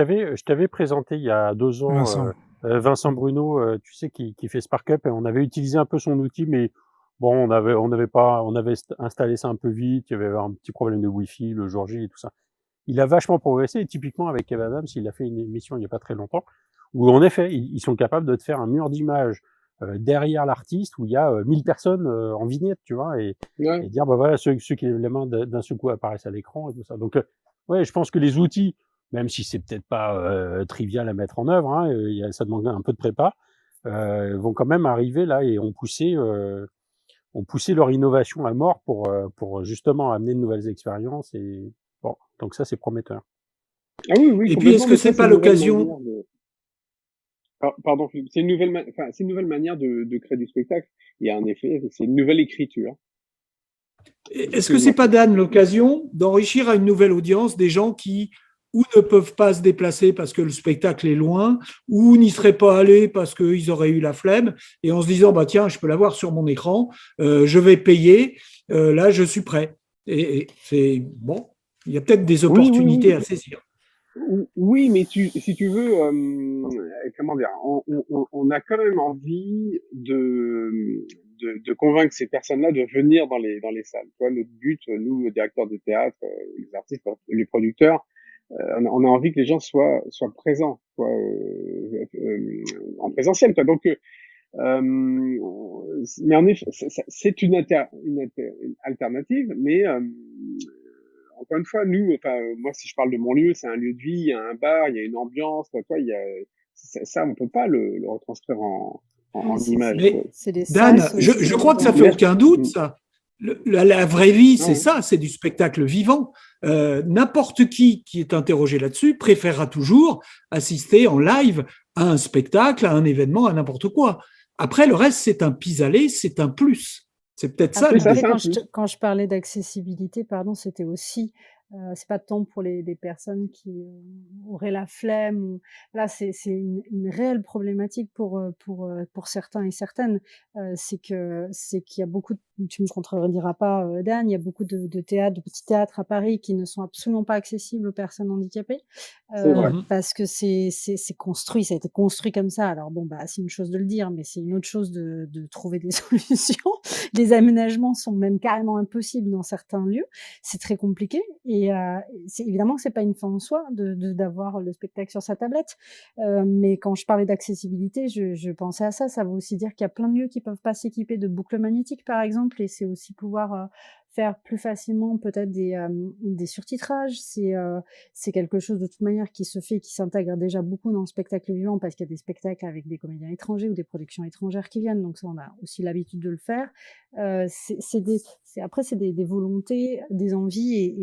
t'avais présenté il y a 2 ans Vincent. Vincent Bruno, tu sais, qui fait Spark Up, et on avait utilisé un peu son outil, mais Bon, on avait installé ça un peu vite, il y avait un petit problème de Wi-Fi le jour J et tout ça. Il a vachement progressé et typiquement avec Kev Adams, il a fait une émission il y a pas très longtemps où en effet, ils sont capables de te faire un mur d'images, derrière l'artiste où il y a, 1000 personnes, en vignette, tu vois? Ouais. Et dire: «Bah, voilà, ceux qui lèvent les mains d'un seul coup apparaissent à l'écran» et tout ça. Donc, ouais, je pense que les outils, même si c'est peut-être pas, trivial à mettre en œuvre, hein, ça demande un peu de prépa, vont quand même arriver là et ont poussé leur innovation à mort pour justement amener de nouvelles expériences et bon, donc ça, c'est prometteur. Ah oui, oui, Et puis, est-ce complètement, que mais ça, c'est c'est pas une nouvelle l'occasion manière de... Pardon, Philippe, c'est une nouvelle, enfin, c'est une nouvelle manière de créer du spectacle. Il y a un effet, c'est une nouvelle écriture. Est-ce que c'est Excuse-moi, pas, Philippe. Dan, l'occasion d'enrichir à une nouvelle audience des gens qui ou ne peuvent pas se déplacer parce que le spectacle est loin, ou n'y seraient pas allés parce qu'ils auraient eu la flemme, et en se disant, bah tiens, je peux l'avoir sur mon écran, je vais payer, là, je suis prêt. Et c'est bon, il y a peut-être des Oui, oui, opportunités oui. à saisir. Oui, mais si tu veux, comment dire, on a quand même envie de convaincre ces personnes-là de venir dans les salles. Tu vois, notre but, nous, directeurs de théâtre, les artistes, les producteurs, on a envie que les gens soient présents, en présentiel, quoi. Donc, mais en effet, c'est une alternative, mais encore une fois, nous, enfin, moi, si je parle de mon lieu, c'est un lieu de vie, il y a un bar, il y a une ambiance, toi, il y a ça, on peut pas le retranscrire Oui, en image, quoi. Mais c'est des salles, Dan, c'est je aussi crois que ça fait Merci. aucun doute, ça. La vraie vie, Ah c'est ouais. ça, c'est du spectacle vivant. N'importe qui est interrogé là-dessus préférera toujours assister en live à un spectacle, à un événement, à n'importe quoi. Après, le reste, c'est un pis-aller, c'est un plus. C'est peut-être ça Oui, ça, l'idée. c'est Après, un plus. quand je parlais d'accessibilité, pardon, c'était aussi, c'est pas tant pour les personnes qui, auraient la flemme ou là, c'est une réelle problématique pour certains et certaines. C'est qu'il y a beaucoup de tu me contrediras pas, Dan, il y a beaucoup de théâtres, de petits théâtres à Paris qui ne sont absolument pas accessibles aux personnes handicapées, C'est vrai. parce que c'est construit, ça a été construit comme ça. Alors bon, bah, c'est une chose de le dire, mais c'est une autre chose de trouver des solutions. Les aménagements sont même carrément impossibles dans certains lieux. C'est très compliqué et c'est évidemment que c'est pas une fin en soi d'avoir le spectacle sur sa tablette, mais quand je parlais d'accessibilité, je pensais à ça. Ça veut aussi dire qu'il y a plein de lieux qui peuvent pas s'équiper de boucles magnétiques, par exemple, et c'est aussi pouvoir, faire plus facilement peut-être des surtitrages. C'est quelque chose de toute manière qui se fait, qui s'intègre déjà beaucoup dans le spectacle vivant parce qu'il y a des spectacles avec des comédiens étrangers ou des productions étrangères qui viennent, donc ça, on a aussi l'habitude de le faire. C'est des volontés, des envies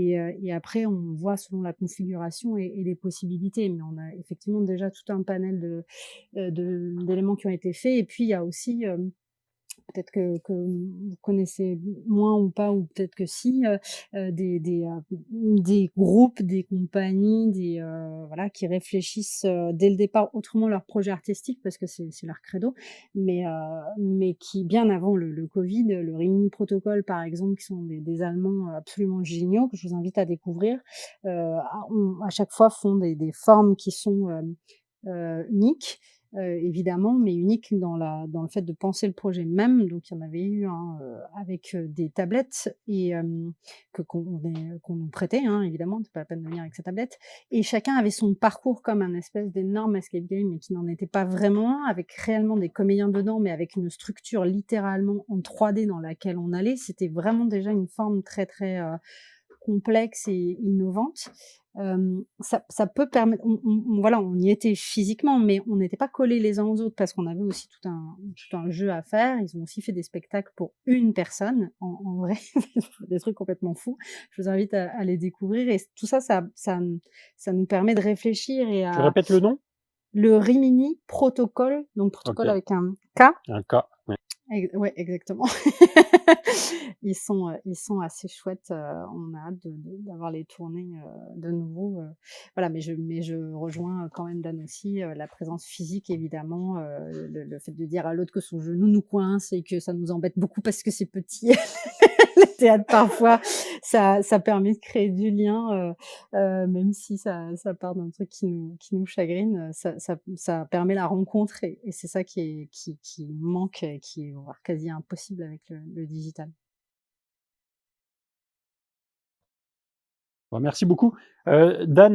et après on voit selon la configuration et les possibilités. Mais on a effectivement déjà tout un panel d'éléments qui ont été faits et puis il y a aussi, peut-être que vous connaissez moins ou pas, ou peut-être que si, des groupes, des compagnies, voilà, qui réfléchissent, dès le départ autrement leur projet artistique parce que c'est leur credo, mais qui bien avant le covid, le Rimini Protocol par exemple, qui sont des Allemands absolument géniaux que je vous invite à découvrir, à chaque fois font des formes qui sont, uniques, évidemment, mais unique dans le fait de penser le projet même. Donc il y en avait eu un, avec, des tablettes et qu'on nous prêtait, hein, évidemment, c'est pas la peine de venir avec sa tablette et chacun avait son parcours comme un espèce d'énorme escape game, mais qui n'en était pas vraiment un, avec réellement des comédiens dedans, mais avec une structure littéralement en 3D dans laquelle on allait. C'était vraiment déjà une forme très, très, complexe et innovante. Ça peut permettre voilà, on y était physiquement, mais on n'était pas collés les uns aux autres parce qu'on avait aussi tout un jeu à faire. Ils ont aussi fait des spectacles pour une personne, en vrai, des trucs complètement fous. Je vous invite à les découvrir et tout ça, ça nous permet de réfléchir et Tu à répètes le nom? le Rimini Protocol, donc OK, protocole avec un K. un cas, ouais. Ouais, exactement. Ils sont assez chouettes, on a hâte d'avoir les tournées, de nouveau, voilà, mais je rejoins quand même Dan aussi, la présence physique évidemment, le fait de dire à l'autre que son genou nous coince et que ça nous embête beaucoup parce que c'est petit. Le théâtre parfois, ça permet de créer du lien, même si ça part d'un truc qui nous chagrine, ça permet la rencontre et c'est ça qui manque et qui est voire quasi impossible avec le digital. Bon, merci beaucoup. Dan,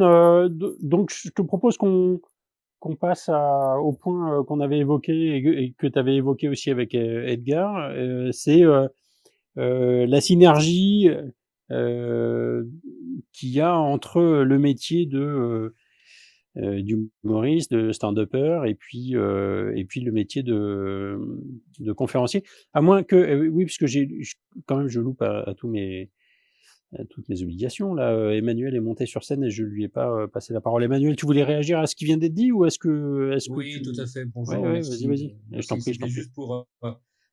donc je te propose qu'on passe au point qu'on avait évoqué et que tu avais évoqué aussi avec Edgar. C'est la synergie qu'il y a entre le métier d'humoriste, de stand-upper et puis le métier de conférencier. À moins que, oui, parce que quand même, je loupe à toutes mes obligations là. Emmanuel est monté sur scène et je lui ai pas passé la parole. Emmanuel, tu voulais réagir à ce qui vient d'être dit ou est-ce que Oui, tout tu... à fait. Ouais, Bonjour, ouais, vas-y, merci. vas-y. Je t'en Merci. prie, je t'en C'était prie. juste pour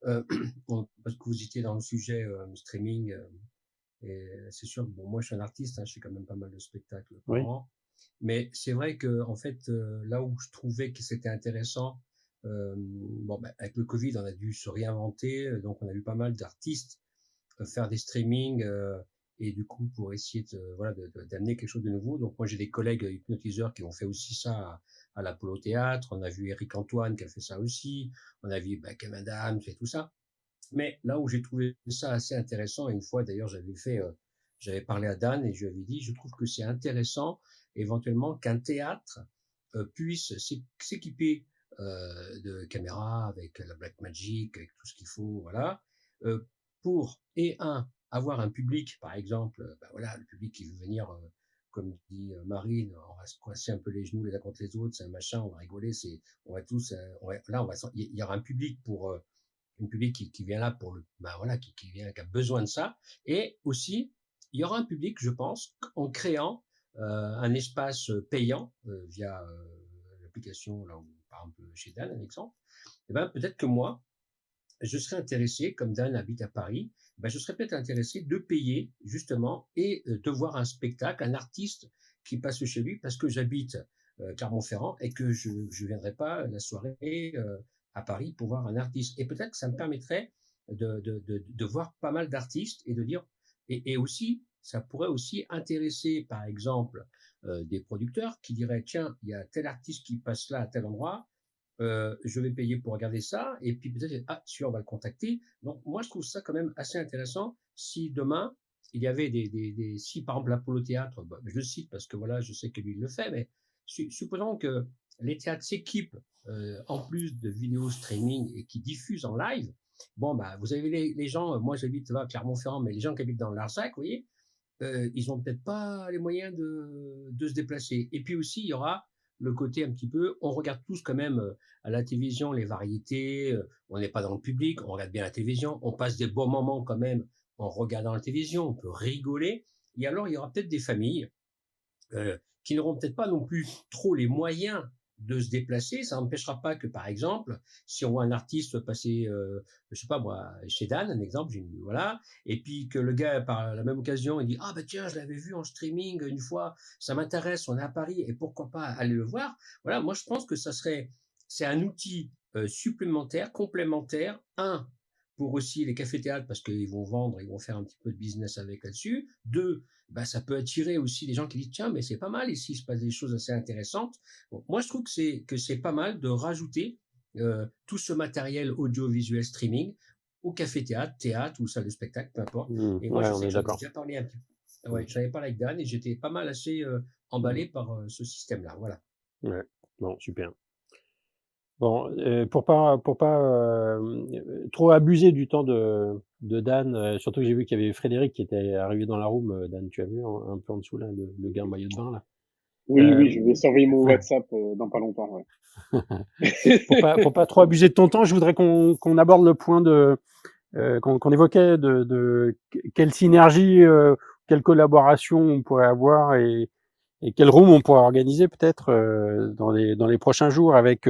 parce que vous étiez dans le sujet streaming. Et c'est sûr que bon, moi je suis un artiste, hein, je fais quand même pas mal de spectacles par Oui, an. Mais c'est vrai que en fait, là où je trouvais que c'était intéressant, bon, ben, avec le Covid, on a dû se réinventer, donc on a eu pas mal d'artistes faire des streamings et du coup pour essayer voilà d'amener quelque chose de nouveau. Donc moi j'ai des collègues hypnotiseurs qui ont fait aussi ça à l'Apollo Théâtre. On a vu Eric Antoine qui a fait ça aussi. On a vu Kev Adams et tout ça. Mais là où j'ai trouvé ça assez intéressant, et une fois d'ailleurs j'avais parlé à Dan et je lui avais dit, je trouve que c'est intéressant éventuellement qu'un théâtre puisse s'équiper de caméras avec la Blackmagic, avec tout ce qu'il faut, voilà, euh, pour avoir un public, par exemple, ben voilà, le public qui veut venir, comme dit Marine, on va se coincer un peu les genoux les uns contre les autres, c'est un machin, on va rigoler, on va tous, là il y aura un public pour un public qui vient là pour ben voilà, qui vient, qui a besoin de ça. Et aussi, il y aura un public, je pense, en créant un espace payant via l'application, là où, par exemple, chez Dan, un exemple. Et ben, peut-être que moi, je serais intéressé, comme Dan habite à Paris, ben, je serais peut-être intéressé de payer, justement, et de voir un spectacle, un artiste qui passe chez lui, parce que j'habite Clermont-Ferrand et que je ne viendrai pas la soirée à Paris pour voir un artiste. Et peut-être que ça me permettrait de voir pas mal d'artistes et de dire, et aussi, ça pourrait aussi intéresser, par exemple, des producteurs qui diraient, tiens, il y a tel artiste qui passe là à tel endroit, je vais payer pour regarder ça, et puis peut-être, ah, celui-là, on va le contacter. Donc, moi, je trouve ça quand même assez intéressant. Si demain, il y avait si par exemple l'Apollo Théâtre, bah, je le cite parce que voilà, je sais que lui il le fait, mais supposons que les théâtres s'équipent en plus de vidéos streaming et qui diffusent en live. Bon, bah, vous avez les gens, moi j'habite là à Clermont-Ferrand, mais les gens qui habitent dans le Larzac, vous voyez, ils ont peut-être pas les moyens de se déplacer. Et puis aussi, il y aura le côté un petit peu, on regarde tous quand même à la télévision les variétés, on n'est pas dans le public, on regarde bien la télévision, on passe des bons moments quand même en regardant la télévision, on peut rigoler. Et alors, il y aura peut-être des familles qui n'auront peut-être pas non plus trop les moyens de se déplacer. Ça n'empêchera pas que, par exemple, si on voit un artiste passer, je sais pas moi, chez Dan, un exemple, voilà, et puis que le gars, par la même occasion, il dit, ah bah tiens, je l'avais vu en streaming une fois, ça m'intéresse, on est à Paris, et pourquoi pas aller le voir. Voilà, moi je pense que c'est un outil supplémentaire, complémentaire, pour aussi les cafés-théâtres, parce qu'ils vont vendre, ils vont faire un petit peu de business avec là-dessus. Deux, bah, ça peut attirer aussi des gens qui disent tiens, mais c'est pas mal ici, il se passe des choses assez intéressantes. Bon, moi, je trouve que c'est pas mal de rajouter tout ce matériel audiovisuel streaming au café-théâtre, théâtre ou salle de spectacle, peu importe. Et moi, Ouais, je on sais est que j'en ai d'accord. déjà parlé un petit peu. Mm, Ouais, j'en avais parlé avec Dan et j'étais pas mal assez emballé mm, par ce système-là. Voilà. ouais, bon, super. Bon, pour pas trop abuser du temps de Dan, surtout que j'ai vu qu'il y avait Frédéric qui était arrivé dans la room. Dan, tu as vu un peu en dessous là, le gars en maillot de bain là. Oui, Euh, oui, je vais surveiller mon WhatsApp dans pas longtemps, ouais. pour pas trop abuser de ton temps, je voudrais qu'on aborde le point qu'on évoquait de quelle synergie, quelle collaboration on pourrait avoir et quel room on pourrait organiser peut-être dans les prochains jours avec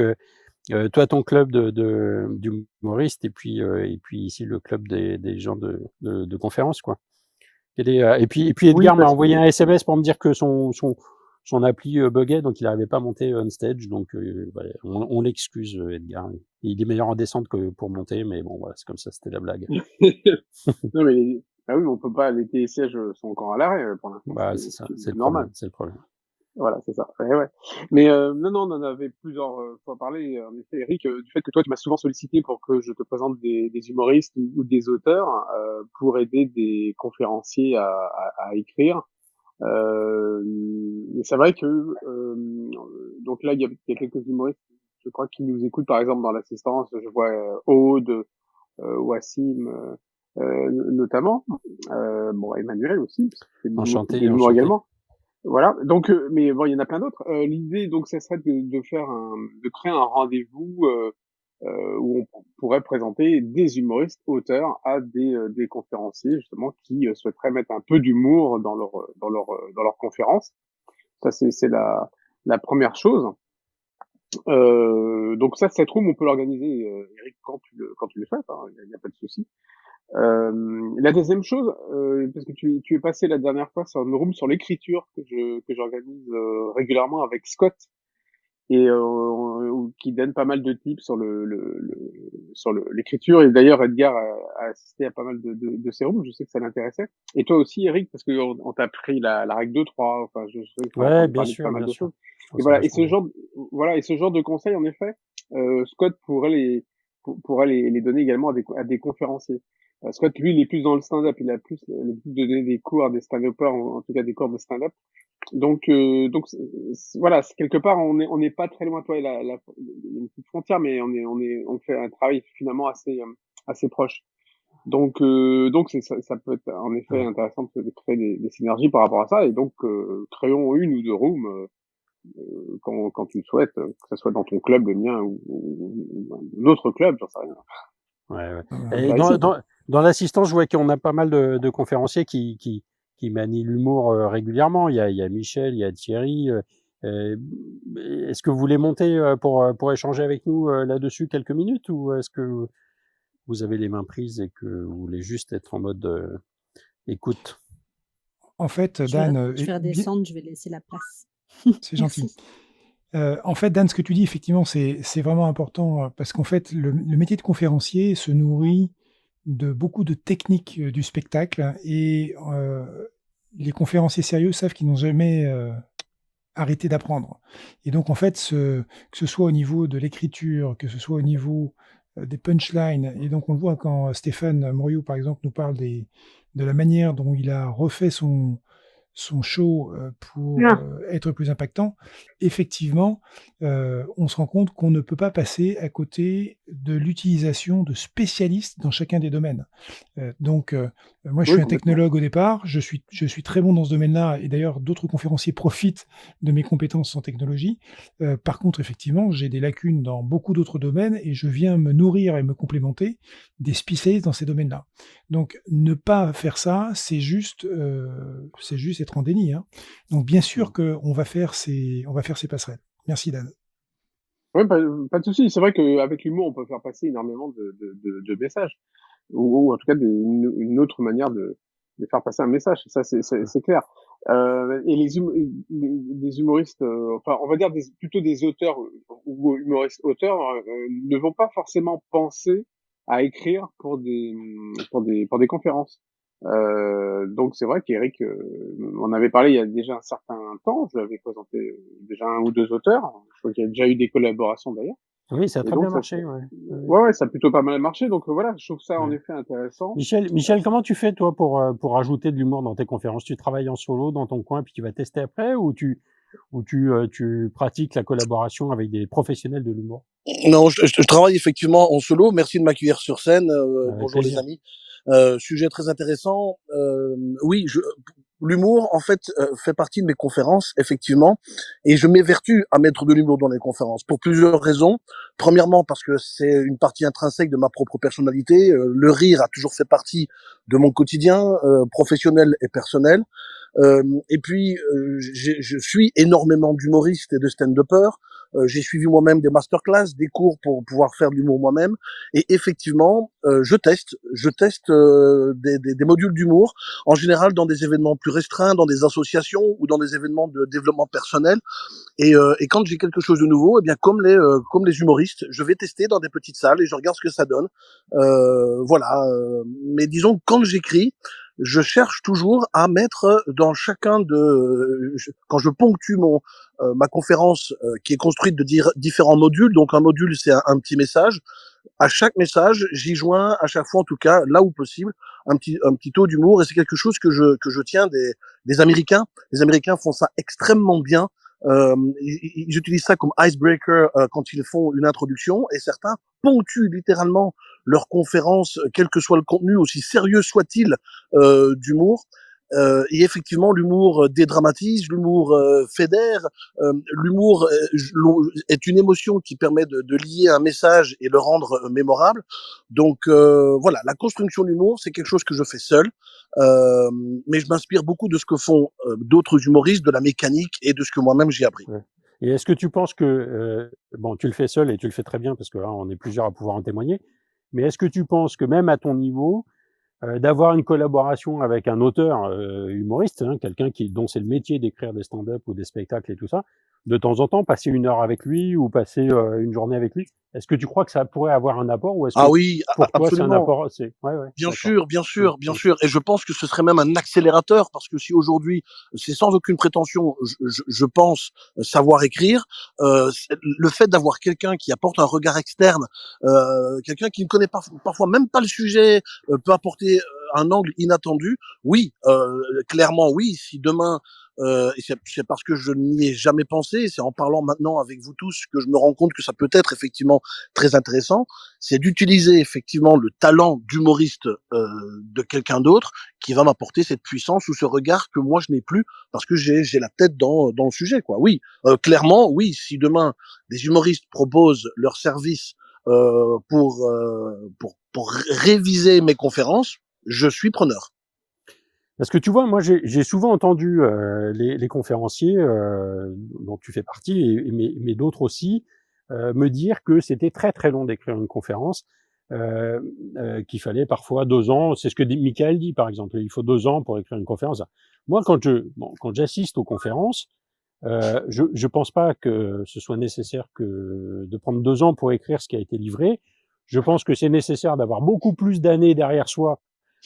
toi ton club d'humoristes et puis ici le club des gens de conférences quoi. Et puis Oui, Edgar m'a parce que envoyé un SMS pour me dire que son appli buguait, donc il n'arrivait pas à monter on stage. Donc voilà, on l'excuse, Edgar. Il est meilleur en descente que pour monter, mais bon, voilà, c'est comme ça, c'était la blague. non, mais Ah oui, mais on peut pas, les télésièges sont encore à l'arrêt pour l'instant, Bah, c'est c'est ça, c'est c'est le normal. problème, c'est le problème. Voilà, c'est ça. Ouais, ouais. Mais non, non, on en avait plusieurs fois parlé. En effet, Eric, du fait que toi, tu m'as souvent sollicité pour que je te présente des humoristes ou des auteurs pour aider des conférenciers à écrire. Mais c'est vrai que donc là, il y a quelques humoristes, je crois, qui nous écoutent, par exemple, dans l'assistance. Je vois Aude, Wassim, notamment. Bon, Emmanuel aussi, parce qu'il fait Enchanté, de l'humour enchanté. également. Voilà. Donc, mais bon, il y en a plein d'autres. L'idée, donc, ça serait de créer un rendez-vous où on pourrait présenter des humoristes auteurs à des conférenciers justement qui souhaiteraient mettre un peu d'humour dans leur conférence. Ça, c'est la première chose. Donc ça, cette room, on peut l'organiser, Eric, quand tu le souhaites. Hein, il y a pas de souci. La deuxième chose, parce que tu es passé la dernière fois sur une room sur l'écriture que j'organise régulièrement avec Scott et qui donne pas mal de tips sur sur l'écriture. Et d'ailleurs, Edgar a assisté à pas mal de ces rooms. Je sais que ça l'intéressait. Et toi aussi, Eric, parce que on t'a pris la règle 2-3. Enfin, je sais que t'as Ouais, entendu parler de pas mal bien de sûr. choses. Je trouve Et ça voilà. vachement bien. Et ce genre de conseils, en effet, Scott pourrait les donner également à des conférenciers. Scott, lui, il est plus dans le stand-up. Il a plus l'habitude de donner des cours à des stand-uppers, en tout cas des cours de stand-up. Donc voilà, quelque part on n'est pas très loin, toi, il y a une petite frontière, mais on fait un travail finalement assez proche. Donc ça peut être en effet Ouais. intéressant de créer des synergies par rapport à ça, et donc créons une ou deux rooms quand tu le souhaites, que ce soit dans ton club, le mien, ou un autre club, j'en sais rien. Ouais, ouais. Ah, Et Par ici. dans l'assistance, je vois qu'on a pas mal de conférenciers qui manient l'humour régulièrement. Il y a Michel, il y a Thierry. Euh, Est-ce que vous voulez monter pour échanger avec nous là-dessus quelques minutes, ou est-ce que vous avez les mains prises et que vous voulez juste être en mode écoute? En fait, Je vais, Dan, je vais redescendre, je vais laisser la place. c'est gentil. Merci. En fait, Dan, ce que tu dis, effectivement, c'est vraiment important parce qu'en fait, le métier de conférencier se nourrit de beaucoup de techniques du spectacle et les conférenciers sérieux savent qu'ils n'ont jamais arrêté d'apprendre. Et donc, en fait, que ce soit au niveau de l'écriture, que ce soit au niveau des punchlines, et donc on le voit quand Stéphane Mouriou, par exemple, nous parle de la manière dont il a refait son show pour être plus impactant, effectivement, on se rend compte qu'on ne peut pas passer à côté de l'utilisation de spécialistes dans chacun des domaines. Moi, je Oui, suis un complètement. technologue au départ, je suis très bon dans ce domaine-là et d'ailleurs d'autres conférenciers profitent de mes compétences en technologie. Par contre, effectivement, j'ai des lacunes dans beaucoup d'autres domaines et je viens me nourrir et me complémenter des spécialistes dans ces domaines-là. Donc ne pas faire ça, c'est juste être en déni, hein. Donc bien sûr qu'on va faire ces passerelles. Merci Dan. Ouais, pas de souci. C'est vrai qu'avec l'humour, on peut faire passer énormément de messages. Ou en tout cas une autre manière de faire passer un message. Ça, c'est clair. Et les humoristes, enfin, on va dire plutôt des auteurs ou humoristes auteurs, ne vont pas forcément penser à écrire pour des conférences. Donc c'est vrai qu'Eric, on avait parlé il y a déjà un certain temps. Je lui avais présenté déjà un ou deux auteurs. Je crois qu'il y a déjà eu des collaborations d'ailleurs. Oui, ça a Et très bien donc marché, ouais. Ouais, ouais, ça a plutôt pas mal marché. Donc voilà, je trouve ça en ouais. effet intéressant. Michel, comment tu fais, toi, pour ajouter de l'humour dans tes conférences? Tu travailles en solo dans ton coin, puis tu vas tester après, ou tu pratiques la collaboration avec des professionnels de l'humour? Non, je travaille effectivement en solo. Merci de m'accueillir sur scène. Avec Bonjour les plaisir. amis. Sujet très intéressant. Oui, l'humour en fait fait partie de mes conférences effectivement, et je m'évertue à mettre de l'humour dans les conférences pour plusieurs raisons. Premièrement parce que c'est une partie intrinsèque de ma propre personnalité. Le rire a toujours fait partie de mon quotidien professionnel et personnel. Et puis, je suis énormément d'humoristes et de stand-uppers. J'ai suivi moi-même des masterclass, des cours pour pouvoir faire de l'humour moi-même. Et effectivement, je teste des modules d'humour, en général dans des événements plus restreints, dans des associations ou dans des événements de développement personnel. Et quand j'ai quelque chose de nouveau, eh bien comme les humoristes, je vais tester dans des petites salles et je regarde ce que ça donne. Voilà. Mais disons, quand j'écris, je cherche toujours à mettre dans chacun quand je ponctue ma conférence qui est construite de différents modules. Donc un module, c'est un petit message. À chaque message, j'y joins à chaque fois, en tout cas, là où possible, un petit taux d'humour. Et c'est quelque chose que je tiens des Américains. Les Américains font ça extrêmement bien. Ils utilisent ça comme icebreaker quand ils font une introduction, et certains ponctuent littéralement leur conférence, quel que soit le contenu, aussi sérieux soit-il, d'humour. Et effectivement, l'humour dédramatise, l'humour fédère, l'humour est une émotion qui permet de lier un message et le rendre mémorable. Donc voilà, la construction de l'humour, c'est quelque chose que je fais seul, euh, mais je m'inspire beaucoup de ce que font d'autres humoristes, de la mécanique et de ce que moi-même j'ai appris. Ouais. Et est-ce que tu penses que, bon, tu le fais seul et tu le fais très bien parce que là, on est plusieurs à pouvoir en témoigner, mais est-ce que tu penses que même à ton niveau, d'avoir une collaboration avec un auteur humoriste, hein, quelqu'un dont c'est le métier d'écrire des stand-up ou des spectacles et tout ça, de temps en temps, passer 1 heure avec lui ou passer une journée avec lui, est-ce que tu crois que ça pourrait avoir un apport ou est-ce Ah que oui, pour toi c'est un absolument. apport ouais, ouais, Bien d'accord. sûr, bien Mmh, sûr, bien mmh. sûr. Et je pense que ce serait même un accélérateur parce que si aujourd'hui, c'est sans aucune prétention, je pense savoir écrire, le fait d'avoir quelqu'un qui apporte un regard externe, quelqu'un qui ne connaît pas parfois même pas le sujet, peut apporter un angle inattendu. Oui, clairement oui. Si demain et c'est parce que je n'y ai jamais pensé, c'est en parlant maintenant avec vous tous que je me rends compte que ça peut être effectivement très intéressant, c'est d'utiliser effectivement le talent d'humoriste de quelqu'un d'autre qui va m'apporter cette puissance ou ce regard que moi je n'ai plus parce que j'ai la tête dans le sujet, quoi. Oui, clairement, oui. Si demain des humoristes proposent leurs services pour réviser mes conférences, je suis preneur. Parce que tu vois, moi j'ai souvent entendu les conférenciers dont tu fais partie, mais d'autres aussi, me dire que c'était très très long d'écrire une conférence, qu'il fallait parfois 2 ans. C'est ce que Michael dit par exemple, il faut 2 ans pour écrire une conférence. Moi, quand j'assiste aux conférences, je pense pas que ce soit nécessaire de prendre 2 ans pour écrire ce qui a été livré. Je pense que c'est nécessaire d'avoir beaucoup plus d'années derrière soi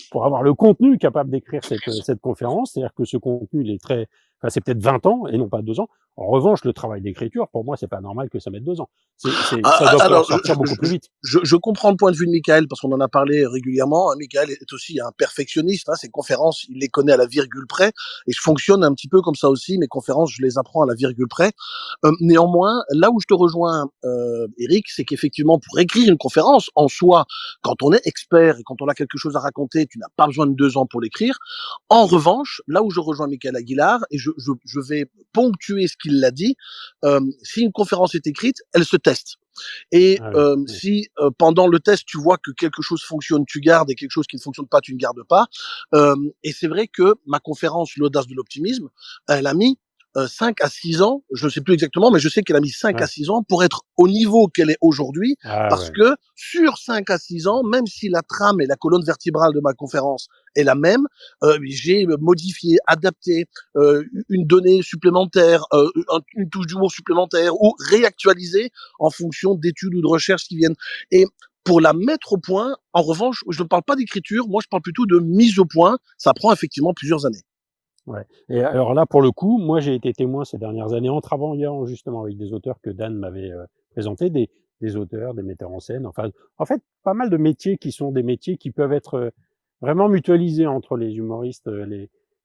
pour avoir le contenu capable d'écrire cette conférence. C'est-à-dire que ce contenu, il est c'est peut-être 20 ans et non pas 2 ans. En revanche, le travail d'écriture, pour moi, c'est pas normal que ça mette 2 ans. Ça doit pouvoir Alors, sortir beaucoup plus vite. je comprends le point de vue de Michael parce qu'on en a parlé régulièrement. Michael est aussi un perfectionniste. Ses conférences, il les connaît à la virgule près. Et je fonctionne un petit peu comme ça aussi. Mes conférences, je les apprends à la virgule près. Néanmoins, là où je te rejoins, Eric, c'est qu'effectivement, pour écrire une conférence, en soi, quand on est expert et quand on a quelque chose à raconter, tu n'as pas besoin de 2 ans pour l'écrire. En revanche, là où je rejoins Michael Aguilar, et je vais ponctuer ce qu'il a dit, si une conférence est écrite, elle se teste. Et Ah oui. si pendant le test tu vois que quelque chose fonctionne, tu gardes, et quelque chose qui ne fonctionne pas, tu ne gardes pas. Et c'est vrai que ma conférence, l'audace de l'optimisme, elle a mis 5 à 6 ans, je ne sais plus exactement, mais je sais qu'elle a mis 5 à Ouais. 6 ans pour être au niveau qu'elle est aujourd'hui, Ah parce ouais. que sur 5 à 6 ans, même si la trame et la colonne vertébrale de ma conférence est la même, j'ai modifié, adapté une donnée supplémentaire, une touche d'humour supplémentaire, ou réactualisé en fonction d'études ou de recherches qui viennent. Et pour la mettre au point, en revanche, je ne parle pas d'écriture, moi je parle plutôt de mise au point. Ça prend effectivement plusieurs années. Ouais. Et alors là, pour le coup, moi, j'ai été témoin ces dernières années en travaillant justement avec des auteurs que Dan m'avait présentés, des auteurs, des metteurs en scène, enfin, en fait, pas mal de métiers qui sont des métiers qui peuvent être vraiment mutualisés entre les humoristes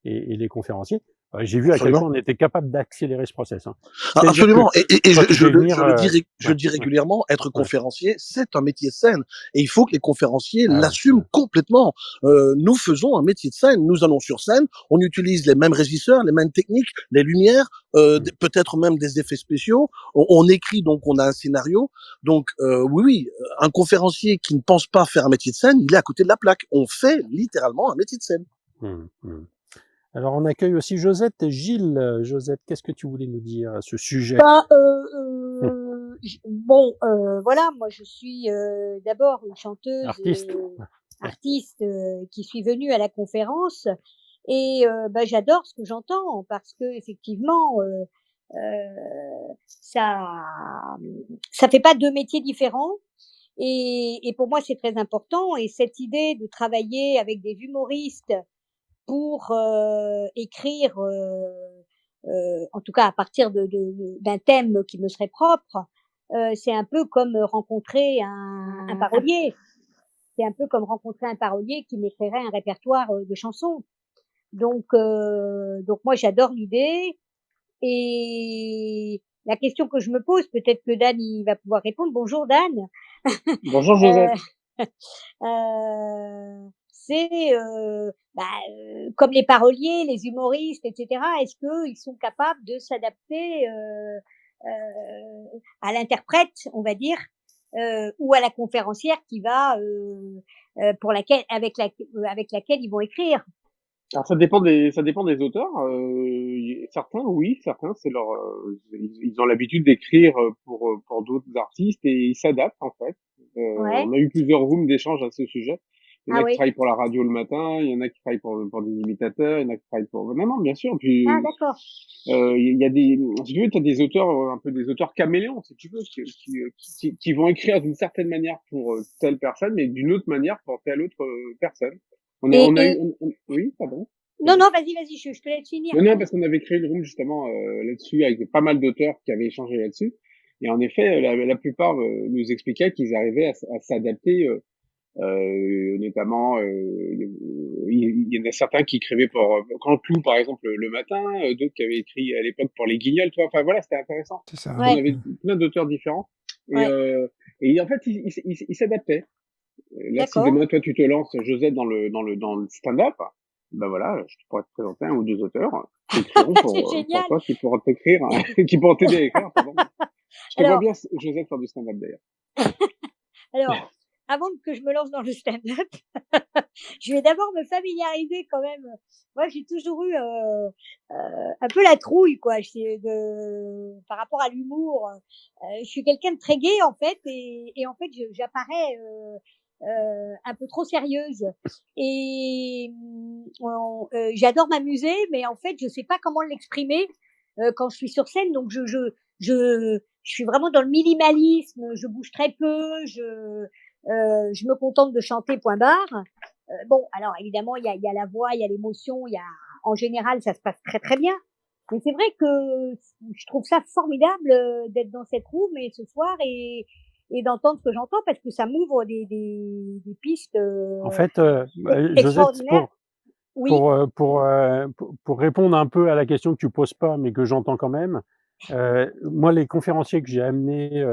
et les conférenciers. J'ai vu à quel point Absolument. on était capable d'accélérer ce process. Hein. C'est-à-dire que Absolument. Et quand tu fais venir, je ouais, le dis ouais, régulièrement, être ouais, conférencier, c'est un métier de scène. Et il faut que les conférenciers ah ouais, l'assument ouais, complètement. Nous faisons un métier de scène. Nous allons sur scène, on utilise les mêmes régisseurs, les mêmes techniques, les lumières, mm. peut-être même des effets spéciaux. On écrit, donc on a un scénario. Donc oui, oui, un conférencier qui ne pense pas faire un métier de scène, il est à côté de la plaque. On fait littéralement un métier de scène. Mm, mm. Alors, on accueille aussi Josette et Gilles. Josette, qu'est-ce que tu voulais nous dire à ce sujet? Bah, Hum, bon, voilà, moi je suis d'abord une chanteuse artiste. artiste qui suis venue à la conférence et bah, j'adore ce que j'entends parce que effectivement ça ça fait pas deux métiers différents et pour moi c'est très important et cette idée de travailler avec des humoristes pour écrire, en tout cas à partir d'un thème qui me serait propre, c'est un peu comme rencontrer un parolier. C'est un peu comme rencontrer un parolier qui m'écrirait un répertoire, de chansons. Donc moi j'adore l'idée et la question que je me pose, peut-être que Dan il va pouvoir répondre. Bonjour Dan. Bonjour Heu, Josette. c'est, comme les paroliers, les humoristes et cetera, est-ce qu'ils sont capables de s'adapter, à l'interprète, on va dire, ou à la conférencière qui va, avec laquelle ils vont écrire? Alors ça dépend des auteurs. Certains, oui, certains, c'est leur, ils ont l'habitude d'écrire pour d'autres artistes et ils s'adaptent en fait. Ouais. On a eu plusieurs rooms d'échanges à ce sujet. Il y en Ah a qui oui. travaillent pour la radio le matin, il y en a qui travaillent pour des imitateurs, il y en a qui travaillent pour. Non, non, bien sûr. Ah Puis d'accord. il y a des, si tu veux, t'as des auteurs un peu des auteurs caméléons, si tu veux, qui vont écrire d'une certaine manière pour telle personne, mais d'une autre manière pour telle autre personne. Et On a eu, et oui, pardon. non, Vas-y. non, vas-y, je te laisse finir. Non, non, parce qu'on avait créé une room justement là-dessus avec pas mal d'auteurs qui avaient échangé là-dessus. Et en effet, la plupart nous expliquaient qu'ils arrivaient à s'adapter, notamment, il y en a certains qui écrivaient pour Canteloup, par exemple, le matin, d'autres qui avaient écrit à l'époque pour les Guignols, tu vois. Enfin voilà, c'était intéressant. C'est ça, On Ouais, avait plein d'auteurs différents. Et, ouais, et en fait, ils s'adaptaient. Là, si d'accord. demain, toi, tu te lances, Josette, dans le stand-up, ben voilà, je pourrais te présenter un ou deux auteurs qui écriront C'est pour génial. toi, qui pourront t'écrire, qui pourront t'aider à écrire, pardon. Je te vois Alors bien, Josette, faire du stand-up d'ailleurs. alors, avant que je me lance dans le stand-up, je vais d'abord me familiariser quand même. Moi, j'ai toujours eu, un peu la trouille quoi, par rapport à l'humour. Je suis quelqu'un de très gai en fait et en fait j'apparais, un peu trop sérieuse et j'adore m'amuser mais en fait je sais pas comment l'exprimer, quand je suis sur scène donc je suis vraiment dans le minimalisme, je bouge très peu, je me contente de chanter point barre. Bon, alors évidemment, il y a la voix, il y a l'émotion, il y a en général, ça se passe très, très bien. Mais c'est vrai que je trouve ça formidable, d'être dans cette room et ce soir et d'entendre ce que j'entends parce que ça m'ouvre des pistes, En fait, Josette, extraordinaires. Oui, pour répondre un peu à la question que tu poses pas, mais que j'entends quand même, moi, les conférenciers que j'ai amenés,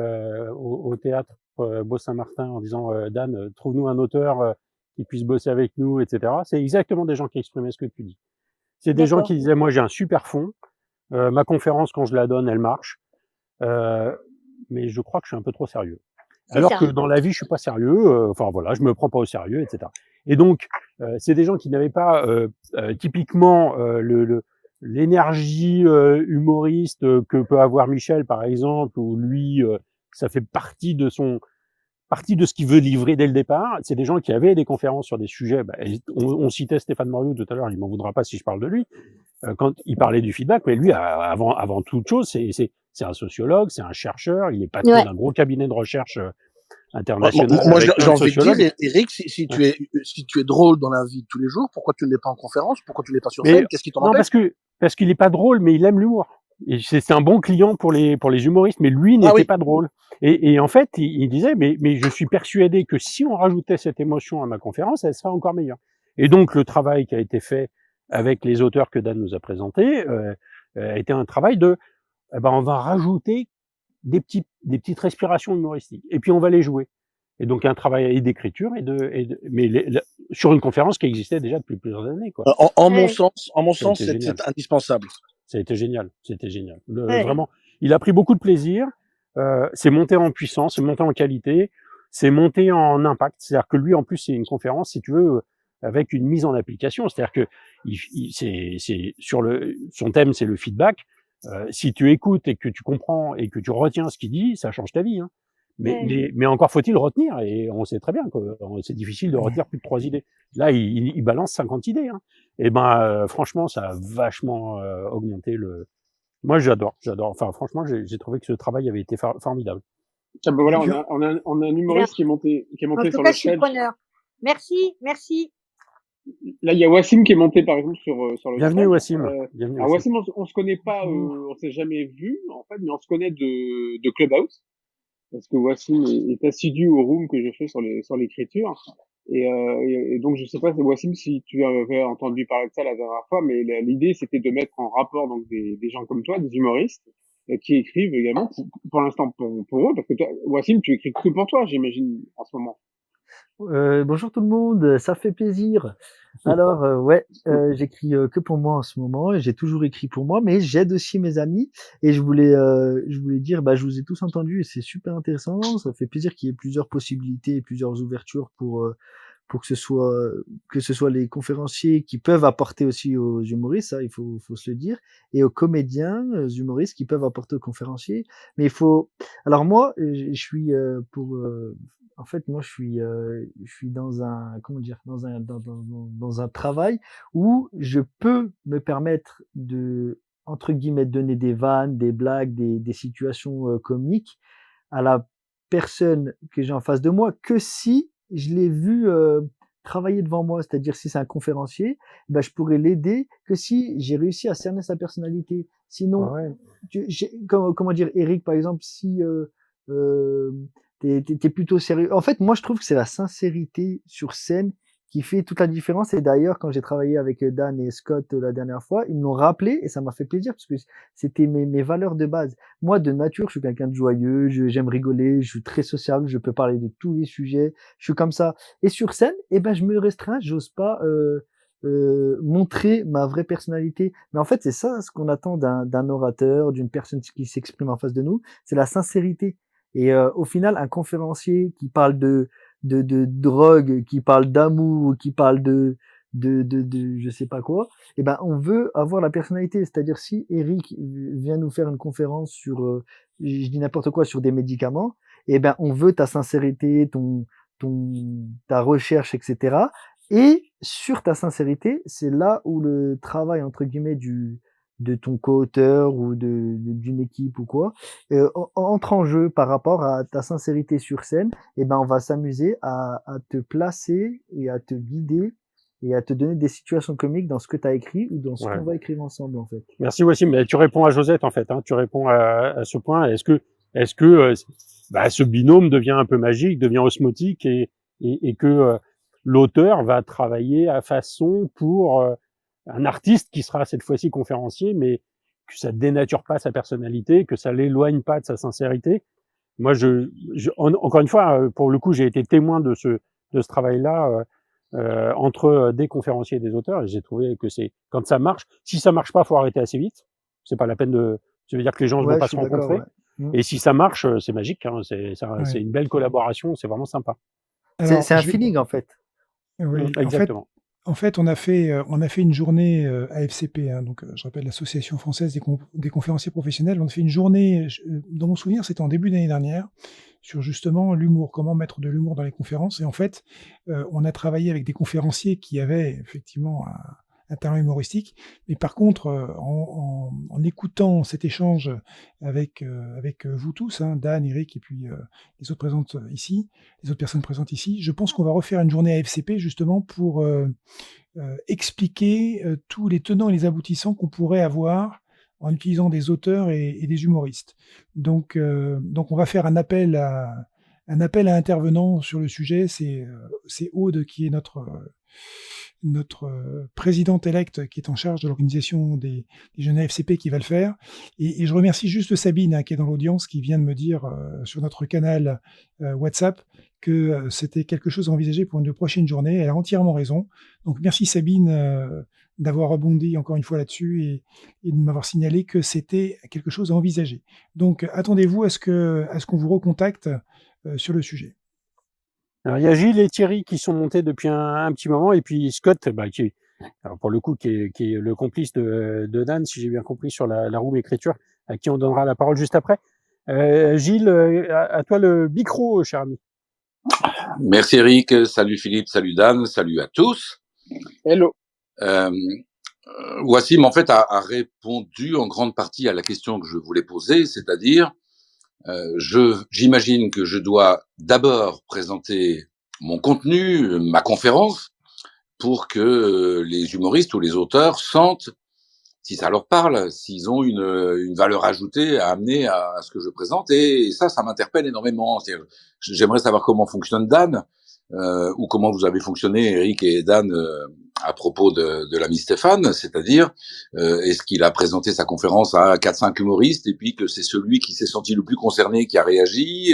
au théâtre, Beau-Saint-Martin en disant, «Dan, trouve-nous un auteur, qui puisse bosser avec nous» et cetera. C'est exactement des gens qui exprimaient ce que tu dis. C'est des gens d'accord, qui disaient: «Moi, j'ai un super fond, ma conférence, quand je la donne, elle marche, heu, mais je crois que je suis un peu trop sérieux». c'est Alors ça. que dans la vie, je suis pas sérieux, enfin voilà, je me prends pas au sérieux, et cetera. Et donc, c'est des gens qui n'avaient pas, typiquement, l'énergie, humoriste, que peut avoir Michel, par exemple, où lui, ça fait partie de ce qu'il veut livrer dès le départ. C'est des gens qui avaient des conférences sur des sujets, bah, on citait Stéphane Moriot tout à l'heure, il m'en voudra pas si je parle de lui, quand il parlait du feedback, mais lui, avant toute chose, c'est un sociologue, c'est un chercheur, il est patron Ouais. d'un gros cabinet de recherche Moi, international avec j'ai plein de envie de dire, sociologues. Eric, Ouais. si tu es drôle dans la vie de tous les jours, pourquoi tu ne l'es pas en conférence? Pourquoi tu ne l'es pas sur Mais scène? Qu'est-ce qui t'en non, empêche? parce qu'il est pas drôle, mais il aime l'humour. Et c'est un bon client pour les humoristes, mais lui Ah n'était oui. pas drôle. Et en fait, il disait, mais je suis persuadé que si on rajoutait cette émotion à ma conférence, elle serait encore meilleure. Et donc, le travail qui a été fait avec les auteurs que Dan nous a présentés, a été un travail de, eh ben, on va rajouter des petites respirations humoristiques. Et puis, on va les jouer. Et donc, un travail d'écriture mais sur une conférence qui existait déjà depuis plusieurs années, quoi. Ouais, En mon Ça a sens, été génial. c'est indispensable. Ça a été génial. C'était génial. ouais, Vraiment, il a pris beaucoup de plaisir. C'est monté en puissance, c'est monté en qualité, c'est monté en impact. C'est-à-dire que lui, en plus, c'est une conférence, si tu veux, avec une mise en application. C'est-à-dire que c'est sur son thème, c'est le feedback. Si tu écoutes et que tu comprends et que tu retiens ce qu'il dit, ça change ta vie, hein. ouais. Mais encore faut-il retenir. Et on sait très bien que c'est difficile de retenir plus de 3 idées. Là, il balance 50 idées, hein. Et ben, franchement, ça a vachement augmenté le. Moi, j'adore. Enfin, franchement, j'ai trouvé que ce travail avait été formidable. Ah, ben voilà, et puis on a un Bien. humoriste qui est En monté tout sur cas, le je suis stage. preneur. Merci, merci. Là, il y a Wassim qui est monté, par exemple, sur le Bienvenue stage. Wassim, bienvenue Alors Wassim. Wassim, on se connaît pas, Bonjour. on s'est jamais vu, en fait, mais on se connaît de Clubhouse. Parce que Wassim est assidu au room que je fais sur l'écriture. Et donc, je sais pas, Wassim, si tu avais entendu parler de ça la dernière fois, mais l'idée, c'était de mettre en rapport donc des gens comme toi, des humoristes, qui écrivent également, pour l'instant pour eux, parce que toi, Wassim, tu écris que pour toi, j'imagine, en ce moment. Bonjour tout le monde, ça fait plaisir. Alors, ouais, j'écris que pour moi en ce moment et j'ai toujours écrit pour moi, mais j'aide aussi mes amis et je voulais dire, bah, je vous ai tous entendus et c'est super intéressant. Ça fait plaisir qu'il y ait plusieurs possibilités et plusieurs ouvertures pour que ce soit les conférenciers qui peuvent apporter aussi aux humoristes, ça, faut se le dire, et aux comédiens, aux humoristes qui peuvent apporter aux conférenciers. Mais il faut, alors moi, je suis en fait, moi, je suis dans un, comment dire, dans un travail où je peux me permettre de, entre guillemets, donner des vannes, des blagues, des situations comiques à la personne que j'ai en face de moi que si je l'ai vu travailler devant moi. C'est-à-dire si c'est un conférencier, ben, je pourrais l'aider que si j'ai réussi à cerner sa personnalité. Sinon, Ouais. comment dire, Eric, par exemple, si t'es plutôt sérieux. En fait, moi, je trouve que c'est la sincérité sur scène qui fait toute la différence. Et d'ailleurs, quand j'ai travaillé avec Dan et Scott la dernière fois, ils me l'ont rappelé et ça m'a fait plaisir parce que c'était mes valeurs de base. Moi, de nature, je suis quelqu'un de joyeux, j'aime rigoler, je suis très sociable, je peux parler de tous les sujets, je suis comme ça. Et sur scène, eh ben, je me restreins, j'ose pas montrer ma vraie personnalité. Mais en fait, c'est ça ce qu'on attend d'un orateur, d'une personne qui s'exprime en face de nous, c'est la sincérité. Et au final, un conférencier qui parle de drogue, qui parle d'amour, qui parle de je sais pas quoi, eh ben, on veut avoir la personnalité. C'est-à-dire, si Eric vient nous faire une conférence sur, je dis n'importe quoi, sur des médicaments, eh ben, on veut ta sincérité, ta recherche, etc. Et sur ta sincérité, c'est là où le travail, entre guillemets, de ton co-auteur ou d'une équipe ou quoi, entre en jeu par rapport à ta sincérité sur scène. Et ben, on va s'amuser à te placer et à te guider et à te donner des situations comiques dans ce que tu as écrit ou dans ce Ouais. qu'on va écrire ensemble, en fait. Merci Wassim. Mais tu réponds à Josette en fait. Hein. Tu réponds à ce point. Est-ce que bah, ce binôme devient un peu magique, devient osmotique et que l'auteur va travailler à façon pour un artiste qui sera cette fois-ci conférencier, mais que ça dénature pas sa personnalité, que ça l'éloigne pas de sa sincérité. Moi, encore une fois, pour le coup, j'ai été témoin de ce travail-là entre des conférenciers et des auteurs, et j'ai trouvé que c'est quand ça marche. Si ça marche pas, faut arrêter assez vite. C'est pas la peine de. Ça veut dire que les gens ne vont Ouais, je pas se suis d'accord, rencontrer. ouais. Mm. Et si ça marche, c'est magique. Hein, Ouais. c'est une belle collaboration. C'est vraiment sympa. Alors, C'est un je vais... feeling, en fait. Oui, Exactement. en fait, on a fait une journée AFCP, hein, donc je rappelle l'Association française des conférenciers professionnels. On a fait une journée, dans mon souvenir, c'était en début d'année dernière, sur justement l'humour, comment mettre de l'humour dans les conférences. Et en fait, on a travaillé avec des conférenciers qui avaient effectivement un talent humoristique. Mais par contre, en écoutant cet échange avec vous tous, hein, Dan, Eric et puis les autres les autres personnes présentes ici, je pense qu'on va refaire une journée AFCP justement pour expliquer tous les tenants et les aboutissants qu'on pourrait avoir en utilisant des auteurs et des humoristes. Donc on va faire un appel à intervenants sur le sujet. C'est Aude qui est notre présidente électe qui est en charge de l'organisation des jeunes AFCP qui va le faire. Et je remercie juste Sabine, hein, qui est dans l'audience, qui vient de me dire sur notre canal WhatsApp que c'était quelque chose à envisager pour une prochaine journée. Elle a entièrement raison. Donc merci Sabine d'avoir rebondi encore une fois là-dessus et de m'avoir signalé que c'était quelque chose à envisager. Donc attendez-vous à ce qu'on vous recontacte sur le sujet. Alors, il y a Gilles et Thierry qui sont montés depuis un petit moment, et puis Scott, bah, alors pour le coup, qui est le complice de Dan, si j'ai bien compris, sur la room écriture, à qui on donnera la parole juste après. Gilles, à toi le micro, cher ami. Merci Eric, salut Philippe, salut Dan, salut à tous. Hello. Wassim en fait a répondu en grande partie à la question que je voulais poser, c'est-à-dire j'imagine que je dois d'abord présenter mon contenu, ma conférence, pour que les humoristes ou les auteurs sentent si ça leur parle, s'ils ont une valeur ajoutée à amener à ce que je présente. Et ça m'interpelle énormément. J'aimerais savoir comment fonctionne Dan, ou comment vous avez fonctionné, Eric et Dan, à propos de l'ami Stéphane, c'est-à-dire, est-ce qu'il a présenté sa conférence à 4-5 humoristes et puis que c'est celui qui s'est senti le plus concerné qui a réagi,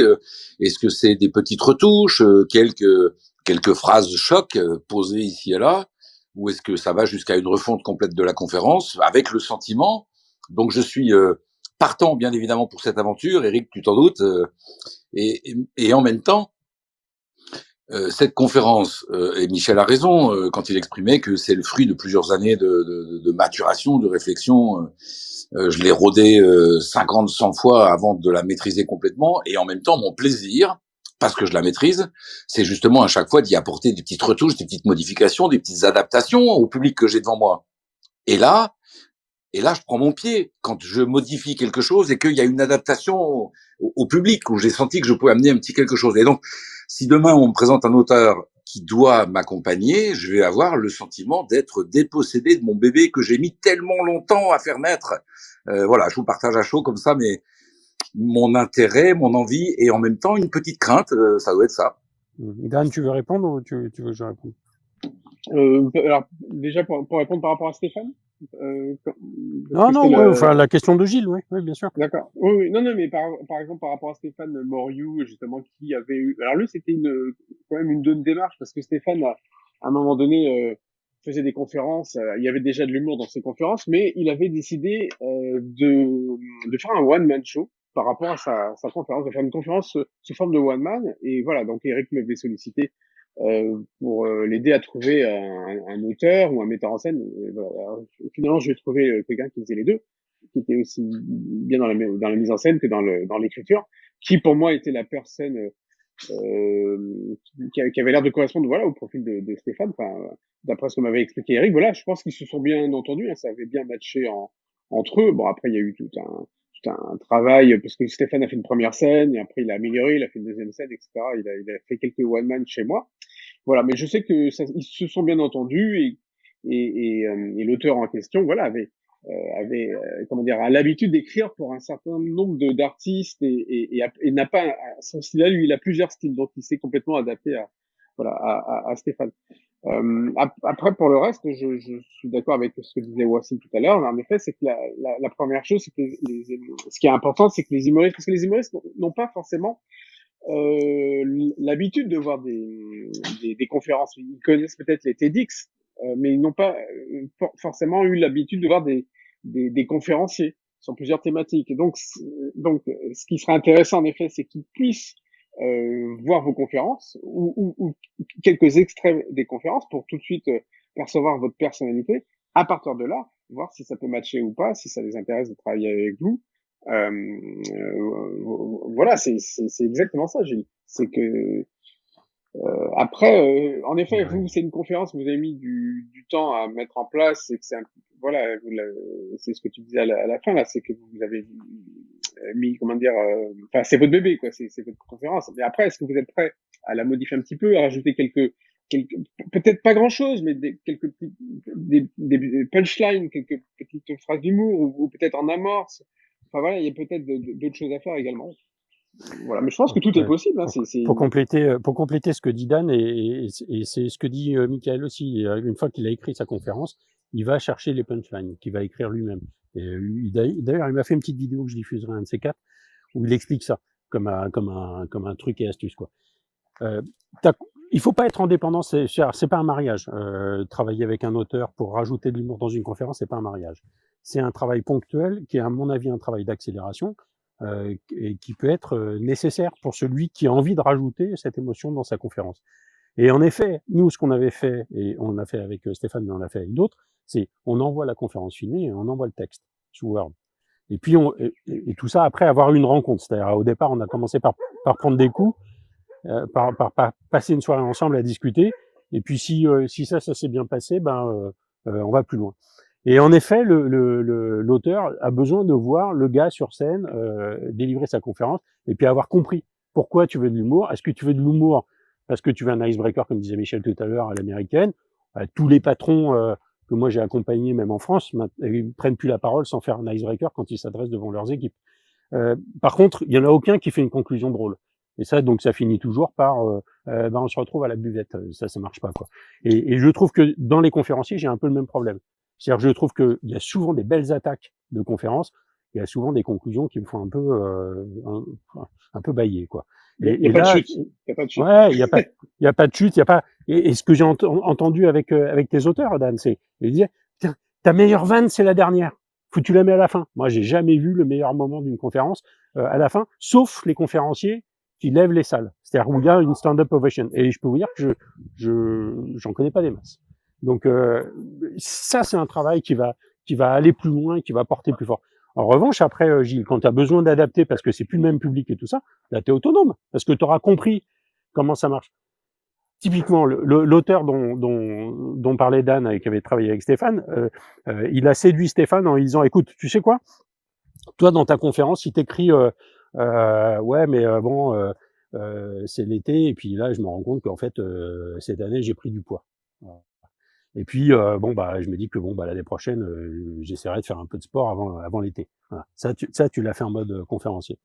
est-ce que c'est des petites retouches, quelques phrases choc posées ici et là, ou est-ce que ça va jusqu'à une refonte complète de la conférence avec le sentiment? Donc je suis partant bien évidemment pour cette aventure, Eric, tu t'en doutes, et en même temps, cette conférence, et Michel a raison quand il exprimait que c'est le fruit de plusieurs années de maturation, de réflexion. Je l'ai rodée 50, 100 fois avant de la maîtriser complètement, et en même temps, mon plaisir, parce que je la maîtrise, c'est justement à chaque fois d'y apporter des petites retouches, des petites modifications, des petites adaptations au public que j'ai devant moi. Et là, je prends mon pied quand je modifie quelque chose et qu'il y a une adaptation au public, où j'ai senti que je pouvais amener un petit quelque chose. Et donc, si demain on me présente un auteur qui doit m'accompagner, je vais avoir le sentiment d'être dépossédé de mon bébé que j'ai mis tellement longtemps à faire naître. Voilà, je vous partage à chaud comme ça, mais mon intérêt, mon envie, et en même temps une petite crainte, ça doit être ça. Dan, tu veux répondre ou tu veux que je réponde? Alors, déjà, pour répondre par rapport à Stéphane, enfin, la question de Gilles, oui, bien sûr. D'accord. Oui, non, mais par exemple, par rapport à Stéphane Moriou, justement, qui avait eu, alors lui, c'était quand même une bonne démarche, parce que Stéphane, à un moment donné, faisait des conférences, il y avait déjà de l'humour dans ses conférences, mais il avait décidé, de faire un one-man show par rapport à sa conférence, de faire une conférence sous forme de one-man, et voilà, donc Eric m'avait sollicité pour l'aider à trouver un auteur ou un metteur en scène. Voilà. Alors, finalement, je vais trouver quelqu'un qui faisait les deux, qui était aussi bien dans la mise en scène que dans l'écriture, qui pour moi était la personne qui avait l'air de correspondre, voilà, au profil de Stéphane. Enfin, d'après ce que m'avait expliqué Eric, voilà, je pense qu'ils se sont bien entendus, hein, ça avait bien matché entre eux. Bon, après, il y a eu tout un travail, parce que Stéphane a fait une première scène, et après il a amélioré, il a fait une deuxième scène, etc. Il a fait quelques one-man chez moi. Voilà, mais je sais que ils se sont bien entendus, et l'auteur en question, voilà, avait comment dire, a l'habitude d'écrire pour un certain nombre d'artistes, et n'a pas son style à lui, il a plusieurs styles, donc il s'est complètement adapté à Stéphane. Après, pour le reste, je suis d'accord avec ce que disait Wassim tout à l'heure. En effet, c'est que la première chose, c'est que ce qui est important, c'est que les humoristes, parce que les humoristes n'ont pas forcément l'habitude de voir des conférences. Ils connaissent peut-être les TEDx, mais ils n'ont pas forcément eu l'habitude de voir des conférenciers sur plusieurs thématiques. Et donc, ce qui serait intéressant en effet, c'est qu'ils puissent voir vos conférences ou quelques extraits des conférences pour tout de suite percevoir votre personnalité. À partir de là, voir si ça peut matcher ou pas, si ça les intéresse de travailler avec vous. Voilà, c'est exactement ça, Gilles. C'est que après, en effet, vous, c'est une conférence, vous avez mis du temps à mettre en place, et que voilà, c'est ce que tu disais à la fin là, c'est que vous avez mis, comment dire, enfin, c'est votre bébé, quoi, c'est votre conférence. Mais après, est-ce que vous êtes prêt à la modifier un petit peu, à rajouter quelques peut-être pas grand chose, mais quelques petits, des punchlines, quelques petites phrases d'humour, ou peut-être en amorce. Enfin voilà, il y a peut-être d'autres choses à faire également. Voilà, mais je pense que tout est possible. Hein, pour compléter ce que dit Dan, et c'est ce que dit Michael aussi. Une fois qu'il a écrit sa conférence, il va chercher les punchlines qu'il va écrire lui-même. D'ailleurs, il m'a fait une petite vidéo que je diffuserai un de ces quatre, où il explique ça comme un truc et astuce, quoi. Il faut pas être indépendant, c'est pas un mariage. Travailler avec un auteur pour rajouter de l'humour dans une conférence, c'est pas un mariage. C'est un travail ponctuel qui est, à mon avis, un travail d'accélération, et qui peut être nécessaire pour celui qui a envie de rajouter cette émotion dans sa conférence. Et en effet, nous, ce qu'on avait fait, et on l'a fait avec Stéphane, mais on l'a fait avec d'autres, c'est on envoie la conférence filmée et on envoie le texte sous Word. Et puis et tout ça après avoir eu une rencontre. C'est-à-dire, au départ, on a commencé par prendre des coups, par passer une soirée ensemble à discuter. Et puis si ça s'est bien passé, on va plus loin. Et en effet, l'auteur a besoin de voir le gars sur scène délivrer sa conférence, et puis avoir compris pourquoi tu veux de l'humour. Est-ce que tu veux de l'humour parce que tu veux un icebreaker, comme disait Michel tout à l'heure, à l'américaine, tous les patrons que moi j'ai accompagnés, même en France, ils prennent plus la parole sans faire un icebreaker quand ils s'adressent devant leurs équipes. Par contre, il y en a aucun qui fait une conclusion drôle. Et ça, donc, ça finit toujours par, on se retrouve à la buvette. Ça marche pas, quoi. Et je trouve que dans les conférenciers, j'ai un peu le même problème. C'est-à-dire, je trouve qu'il y a souvent des belles attaques de conférences, il y a souvent des conclusions qui me font un peu, un peu bâiller, quoi. Il y a pas de là, chute. Il y a pas de chute. ouais, il y a pas de chute, il y a pas. Et ce que j'ai entendu avec tes auteurs, Dan, c'est ils disaient, tiens, ta meilleure vanne, c'est la dernière. Faut que tu la mets à la fin. Moi, j'ai jamais vu le meilleur moment d'une conférence à la fin, sauf les conférenciers qui lèvent les salles. C'est-à-dire où il y a une stand-up ovation. Et je peux vous dire que j'en connais pas des masses. Donc ça, c'est un travail qui va aller plus loin, qui va porter plus fort. En revanche, après, Gilles, quand tu as besoin d'adapter parce que c'est plus le même public et tout ça, là, tu es autonome parce que tu auras compris comment ça marche. Typiquement, l'auteur dont parlait Dan et qui avait travaillé avec Stéphane, il a séduit Stéphane en lui disant, écoute, tu sais quoi, toi, dans ta conférence, il t'écrit, ouais, mais bon, c'est l'été, et puis là, je me rends compte qu'en fait, cette année, j'ai pris du poids. Voilà. Et puis, bon, bah, je me dis que bon, bah, l'année prochaine, j'essaierai de faire un peu de sport avant l'été. Voilà. Ça, tu l'as fait en mode conférencier.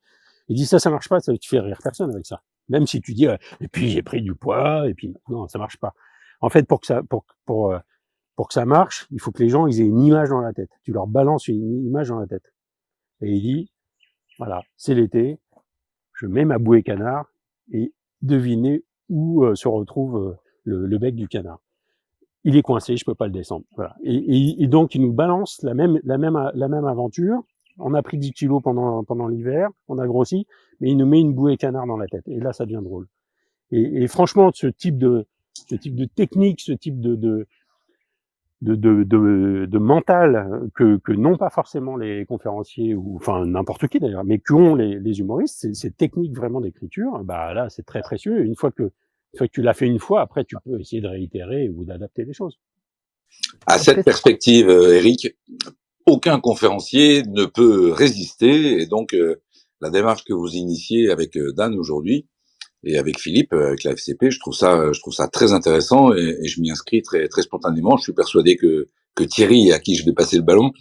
Il dit ça marche pas, tu fais rire personne avec ça. Même si tu dis, et puis j'ai pris du poids, et puis non, ça marche pas. En fait, pour que ça marche, il faut que les gens ils aient une image dans la tête. Tu leur balances une image dans la tête. Et il dit, voilà, c'est l'été, je mets ma bouée canard et devinez où se retrouve le bec du canard. Il est coincé, je peux pas le descendre. Voilà. Et donc il nous balance la même aventure. On a pris 10 kilos pendant l'hiver, on a grossi, mais il nous met une bouée canard dans la tête. Et là, ça devient drôle. Et franchement, ce type de technique, ce type de mental que n'ont pas forcément les conférenciers ou enfin n'importe qui d'ailleurs, mais qu'ont les humoristes, ces techniques vraiment d'écriture, bah là, c'est très précieux. Une fois que tu l'as fait une fois, après, tu peux essayer de réitérer ou d'adapter les choses. À cette perspective, Eric, aucun conférencier ne peut résister, et donc la démarche que vous initiez avec Dan aujourd'hui et avec Philippe, avec la FCP, je trouve ça très intéressant, et je m'y inscris très très spontanément. Je suis persuadé que Thierry, à qui je vais passer le ballon,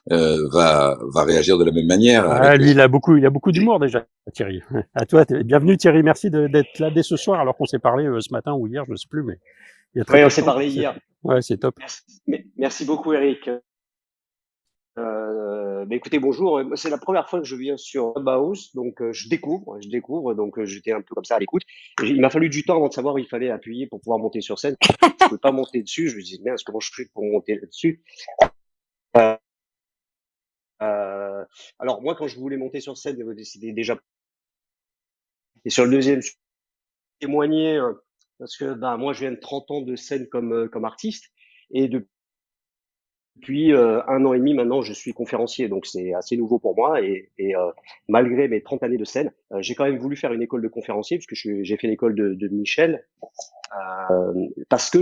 va réagir de la même manière. Ah, lui, il a beaucoup d'humour déjà, Thierry. À toi, bienvenue Thierry, merci d'être là dès ce soir, alors qu'on s'est parlé ce matin ou hier, je ne sais plus, mais il y a très Oui, peu on de s'est temps. parlé hier. Ouais, c'est top. Merci beaucoup, Eric. Écoutez, bonjour. C'est la première fois que je viens sur Clubhouse, donc je découvre. Donc j'étais un peu comme ça à l'écoute. Il m'a fallu du temps avant de savoir où il fallait appuyer pour pouvoir monter sur scène. Je pouvais pas monter dessus. Je me disais, merde, comment je fais pour monter là-dessus? Alors moi, quand je voulais monter sur scène, c'était déjà. Et sur le deuxième, je témoigner parce que moi, je viens de 30 ans de scène comme artiste, et depuis 1 an et demi maintenant, je suis conférencier, donc c'est assez nouveau pour moi. Et malgré mes 30 années de scène, j'ai quand même voulu faire une école de conférencier, puisque j'ai fait l'école de Michel, parce que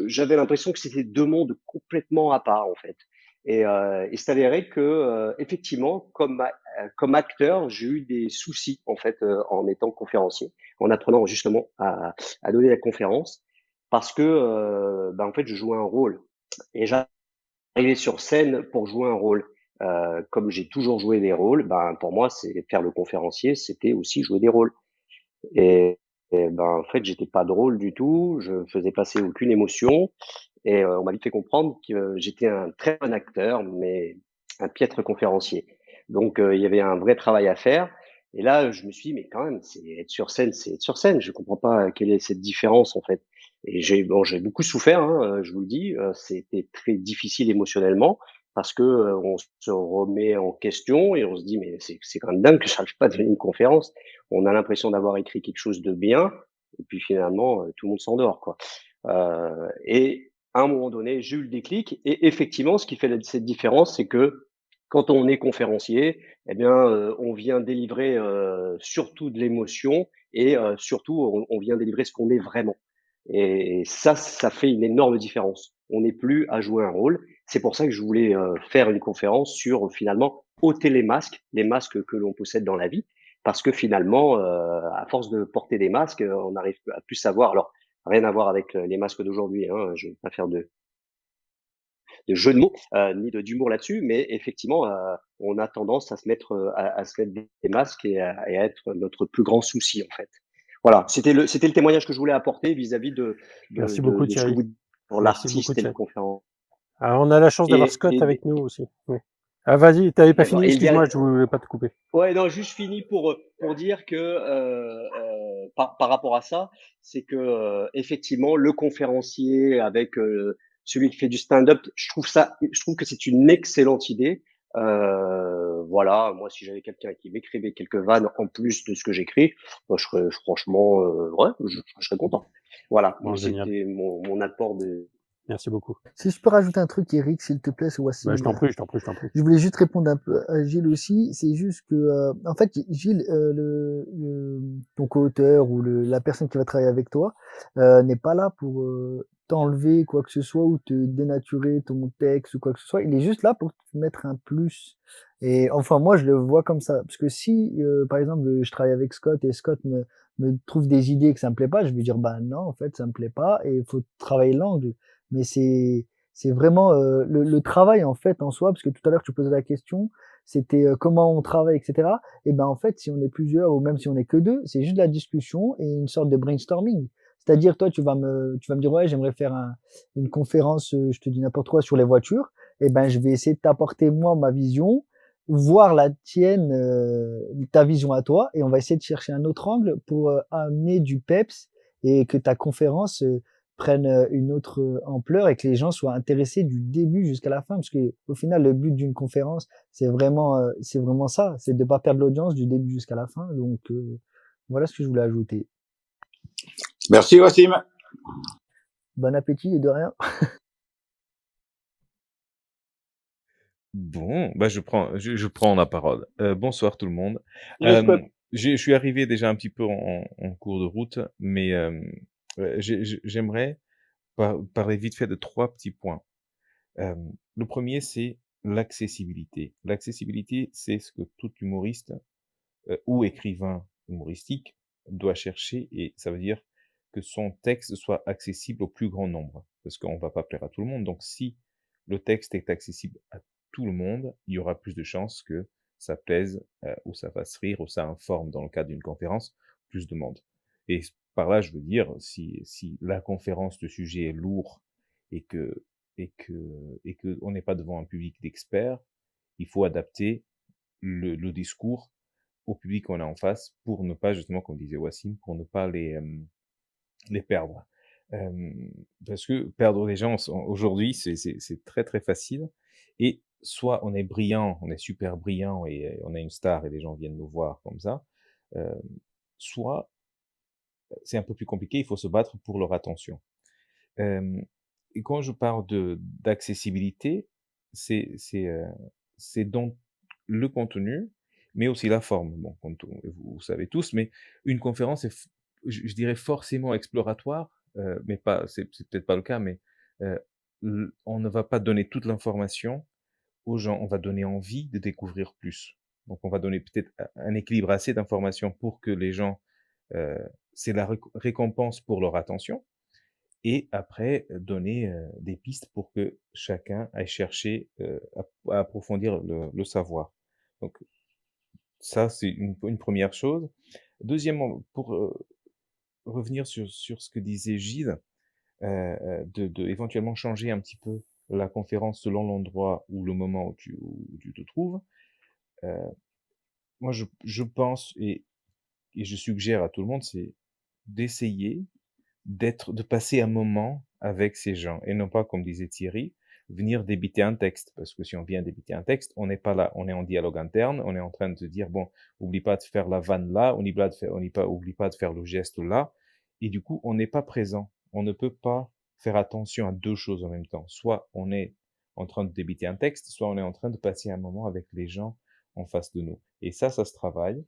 j'avais l'impression que c'était 2 mondes complètement à part en fait. Et il s'est avéré que effectivement, comme acteur, j'ai eu des soucis en fait en étant conférencier, en apprenant justement à donner la conférence, parce que en fait, je jouais un rôle. Et j'arrivais sur scène pour jouer un rôle. Comme j'ai toujours joué des rôles, pour moi, c'est faire le conférencier, c'était aussi jouer des rôles. Et, en fait, j'étais pas drôle du tout, je faisais passer aucune émotion, et on m'a vite fait comprendre que j'étais un très bon acteur, mais un piètre conférencier. Donc, il y avait un vrai travail à faire. Et là, je me suis dit, mais quand même, c'est être sur scène. Je comprends pas quelle est cette différence en fait. Et j'ai beaucoup souffert, hein, je vous le dis. C'était très difficile émotionnellement, parce que on se remet en question et on se dit, mais c'est quand même dingue que j'arrive pas à donner une conférence. On a l'impression d'avoir écrit quelque chose de bien, et puis finalement, tout le monde s'endort, quoi. Et à un moment donné, j'ai eu le déclic, et effectivement, ce qui fait cette différence, c'est que quand on est conférencier, eh bien, on vient délivrer surtout de l'émotion, et surtout, on vient délivrer ce qu'on est vraiment. Et ça fait une énorme différence. On n'est plus à jouer un rôle. C'est pour ça que je voulais faire une conférence sur finalement ôter les masques que l'on possède dans la vie, parce que finalement, à force de porter des masques, on n'arrive à plus savoir. Alors, Rien à voir avec les masques d'aujourd'hui, hein. Je veux pas faire de jeu de mots, ni d'humour là-dessus, mais effectivement, on a tendance à se mettre, à se mettre des masques et à être notre plus grand souci, en fait. Voilà, c'était le témoignage que je voulais apporter vis-à-vis Merci beaucoup de ce que Thierry. vous dites sur Merci beaucoup l'artiste et le Thierry. conférent Alors, on a la chance d'avoir Scott avec et nous aussi. Oui. Ah, vas-y, t'avais pas d'accord fini, et le excuse-moi, dernier je voulais pas te couper. ouais, non, juste fini pour dire que, par rapport à ça, c'est que, effectivement, le conférencier avec, celui qui fait du stand-up, je trouve que c'est une excellente idée. Voilà, moi, si j'avais quelqu'un qui m'écrivait quelques vannes en plus de ce que j'écris, moi, je serais franchement, ouais, je serais content. Voilà, Bon, génial. c'était mon apport de Merci beaucoup. Si je peux rajouter un truc, Eric, s'il te plaît, c'est Bah, je Wassim. t'en prie, je t'en prie, je t'en prie. Je voulais juste répondre un peu à Gilles aussi. C'est juste que, en fait, Gilles, ton co-auteur ou la personne qui va travailler avec toi n'est pas là pour t'enlever quoi que ce soit ou te dénaturer ton texte ou quoi que ce soit. Il est juste là pour te mettre un plus. Et enfin, moi, je le vois comme ça. Parce que si, par exemple, je travaille avec Scott et Scott me trouve des idées que ça me plaît pas, je vais dire, bah non, en fait, ça me plaît pas et il faut travailler l'angle. Mais c'est vraiment le travail en fait en soi, parce que tout à l'heure tu posais la question, c'était comment on travaille, etc. Et ben en fait, si on est plusieurs ou même si on est que deux, c'est juste de la discussion et une sorte de brainstorming. C'est-à-dire toi, tu vas me dire ouais, j'aimerais faire une conférence, je te dis n'importe quoi sur les voitures. Et ben je vais essayer de t'apporter moi ma vision, voir la tienne, ta vision à toi, et on va essayer de chercher un autre angle pour amener du peps et que ta conférence prennent une autre ampleur et que les gens soient intéressés du début jusqu'à la fin. Parce que au final, le but d'une conférence, c'est vraiment ça, c'est de pas perdre l'audience du début jusqu'à la fin. Donc voilà ce que je voulais ajouter. Merci, Wassim. Bon appétit et de rien. Bon, bah je prends la parole. Bonsoir tout le monde. Yes, Scott. Je suis arrivé déjà un petit peu en cours de route, mais j'aimerais parler vite fait de 3 petits points. Le premier, c'est l'accessibilité. L'accessibilité, c'est ce que tout humoriste ou écrivain humoristique doit chercher, et ça veut dire que son texte soit accessible au plus grand nombre, parce qu'on va pas plaire à tout le monde. Donc si le texte est accessible à tout le monde, il y aura plus de chances que ça plaise, ou ça fasse rire, ou ça informe, dans le cadre d'une conférence, plus de monde. Et par là, je veux dire, si la conférence, le sujet est lourd et que on n'est pas devant un public d'experts, il faut adapter le discours au public qu'on a en face pour ne pas, justement, comme disait Wassim, pour ne pas les perdre. Parce que perdre les gens aujourd'hui, c'est très très facile. Et soit on est brillant, on est super brillant et on a une star et les gens viennent nous voir comme ça, euh, soit c'est un peu plus compliqué, il faut se battre pour leur attention. Euh, et quand je parle d'accessibilité, c'est c'est euh, c'est dans le contenu, mais aussi la forme. Bon, comme vous savez tous, mais une conférence est, je dirais, forcément exploratoire, mais pas, c'est peut-être pas le cas, mais euh, on ne va pas donner toute l'information aux gens, on va donner envie de découvrir plus. Donc, on va donner peut-être un équilibre assez d'informations pour que les gens, euh, c'est la récompense pour leur attention, et après donner des pistes pour que chacun aille chercher à approfondir le savoir. Donc ça, c'est une première chose. Deuxièmement, pour revenir sur ce que disait Gilles, de éventuellement changer un petit peu la conférence selon l'endroit ou le moment où tu te trouves. Euh, Moi, je pense et je suggère à tout le monde, c'est d'essayer de passer un moment avec ces gens et non pas, comme disait Thierry, venir débiter un texte. Parce que si on vient débiter un texte, on n'est pas là, on est en dialogue interne, on est en train de se dire, bon, oublie pas de faire la vanne là, oublie pas de faire le geste là. Et du coup, on n'est pas présent. On ne peut pas faire attention à deux choses en même temps. Soit on est en train de débiter un texte, soit on est en train de passer un moment avec les gens en face de nous. Et ça se travaille.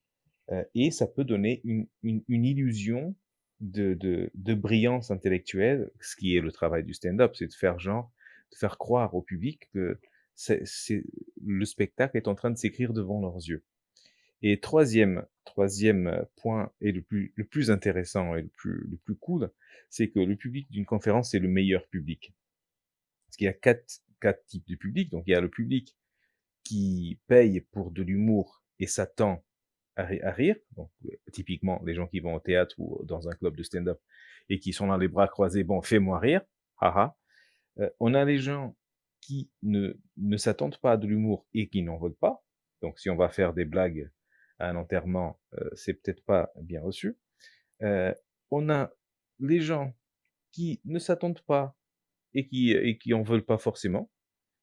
Et ça peut donner une illusion de brillance intellectuelle, ce qui est le travail du stand-up, c'est de faire croire au public que le spectacle est en train de s'écrire devant leurs yeux. Et troisième point, et le plus intéressant et le plus cool, c'est que le public d'une conférence, c'est le meilleur public. Parce qu'il y a quatre types de public. Donc, il y a le public qui paye pour de l'humour et s'attend à rire. Donc, typiquement, les gens qui vont au théâtre ou dans un club de stand-up et qui sont là les bras croisés, bon, fais-moi rire, haha. On a les gens qui ne s'attendent pas à de l'humour et qui n'en veulent pas. Donc, si on va faire des blagues à un enterrement, c'est peut-être pas bien reçu. On a les gens qui ne s'attendent pas et qui en veulent pas forcément.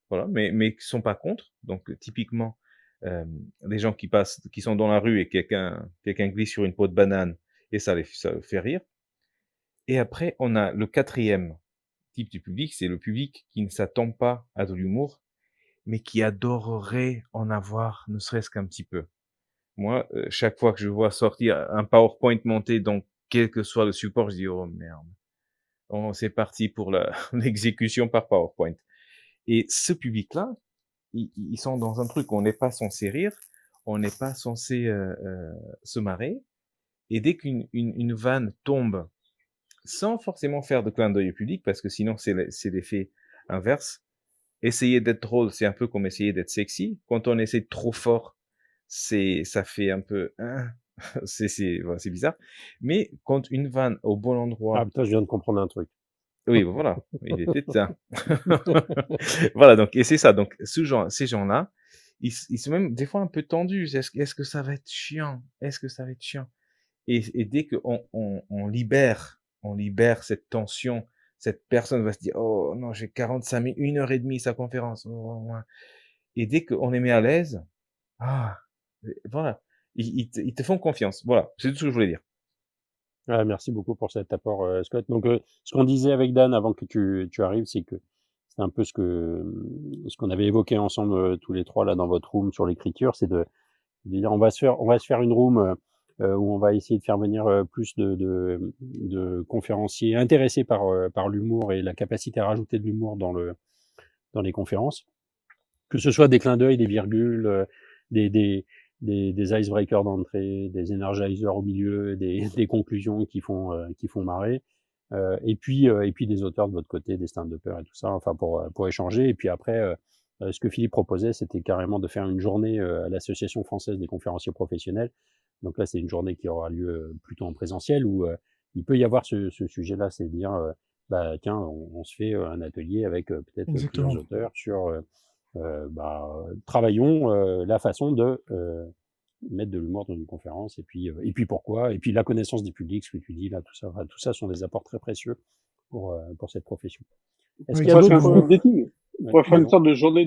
Voilà, mais qui sont pas contre. Donc, typiquement, les gens qui sont dans la rue et quelqu'un glisse sur une peau de banane et ça le fait rire. Et après, on a le quatrième type du public, c'est le public qui ne s'attend pas à de l'humour, mais qui adorerait en avoir, ne serait-ce qu'un petit peu. Moi, chaque fois que je vois sortir un PowerPoint monté dans quel que soit le support, je dis: «Oh merde, oh, c'est parti pour l'exécution par PowerPoint». Et ce public-là, ils sont dans un truc où on n'est pas censé rire, on n'est pas censé se marrer. Et dès qu'une vanne tombe, sans forcément faire de clin d'œil au public, parce que sinon c'est l'effet inverse. Essayer d'être drôle, c'est un peu comme essayer d'être sexy. Quand on essaie trop fort, ça fait un peu, hein, voilà, c'est bizarre. Mais quand une vanne au bon Ah endroit, putain, je viens de comprendre un truc. oui, ben voilà, il était ça. Voilà, donc, et c'est ça. Donc, ces gens-là, ils sont même des fois un peu tendus. Est-ce que ça va être chiant? Est-ce que ça va être chiant? Et dès qu'on on libère cette tension, cette personne va se dire: «Oh non, j'ai 45 minutes, 1 heure et demie sa conférence. Oh, ouais». Et dès qu'on les met à l'aise, ah, voilà, ils te font confiance. Voilà, c'est tout ce que je voulais dire. Ouais, merci beaucoup pour cet apport, Scott. Donc, ce qu'on disait avec Dan avant que tu arrives, c'est que c'est un peu ce qu'on avait évoqué ensemble, tous les 3 là dans votre room sur l'écriture, c'est de dire on va se faire une room, où on va essayer de faire venir, plus de conférenciers intéressés par l'humour et la capacité à rajouter de l'humour dans les conférences. Que ce soit des clins d'œil, des virgules, des des icebreakers d'entrée, des energizers au milieu, des conclusions qui font marrer, et puis des auteurs de votre côté, des stand-uppers et tout ça, enfin pour échanger. Et puis après, ce que Philippe proposait, c'était carrément de faire une journée, à l'Association française des conférenciers professionnels. Donc là, c'est une journée qui aura lieu, plutôt en présentiel où, il peut y avoir ce sujet-là, c'est de dire, bah, tiens, on se fait, un atelier avec, peut-être, plusieurs Exactement. auteurs sur, travaillons, la façon de, mettre de l'humour dans une conférence et puis pourquoi et puis la connaissance des publics, ce que tu dis là, tout ça sont des apports très précieux pour cette profession. Est-ce Oui, qu'il y a On pourrait faire un d'autres exactement. speed dating. On ouais, pourrait faire une pardon? sorte de journée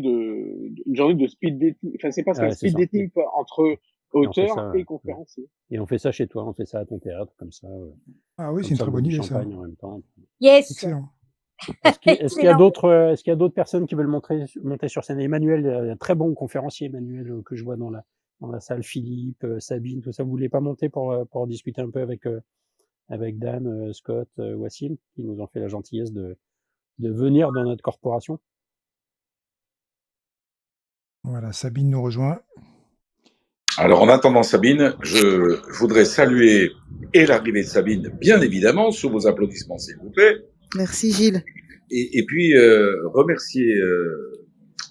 de speed dating. Enfin, c'est pas ça, Ouais, c'est speed ça dating quoi, entre et on fait auteurs ça, et ouais conférenciers. et on fait ça chez toi, on fait ça à ton théâtre Ah oui, c'est comme une ça très on boit bonne du idée ça. champagne en même temps. Yes, Excellent. excellent. Est-ce qu'il y a d'autres personnes qui veulent monter sur scène? Emmanuel, un très bon conférencier, Emmanuel, que je vois dans la salle. Philippe, Sabine, tout ça. Vous voulez pas monter pour discuter un peu avec Dan, Scott, Wassim, qui nous ont fait la gentillesse de venir dans notre corporation? Voilà, Sabine nous rejoint. Alors, en attendant Sabine, je voudrais saluer et l'arrivée de Sabine, bien évidemment, sous vos applaudissements, s'il vous plaît. Merci Gilles. Et puis, remercier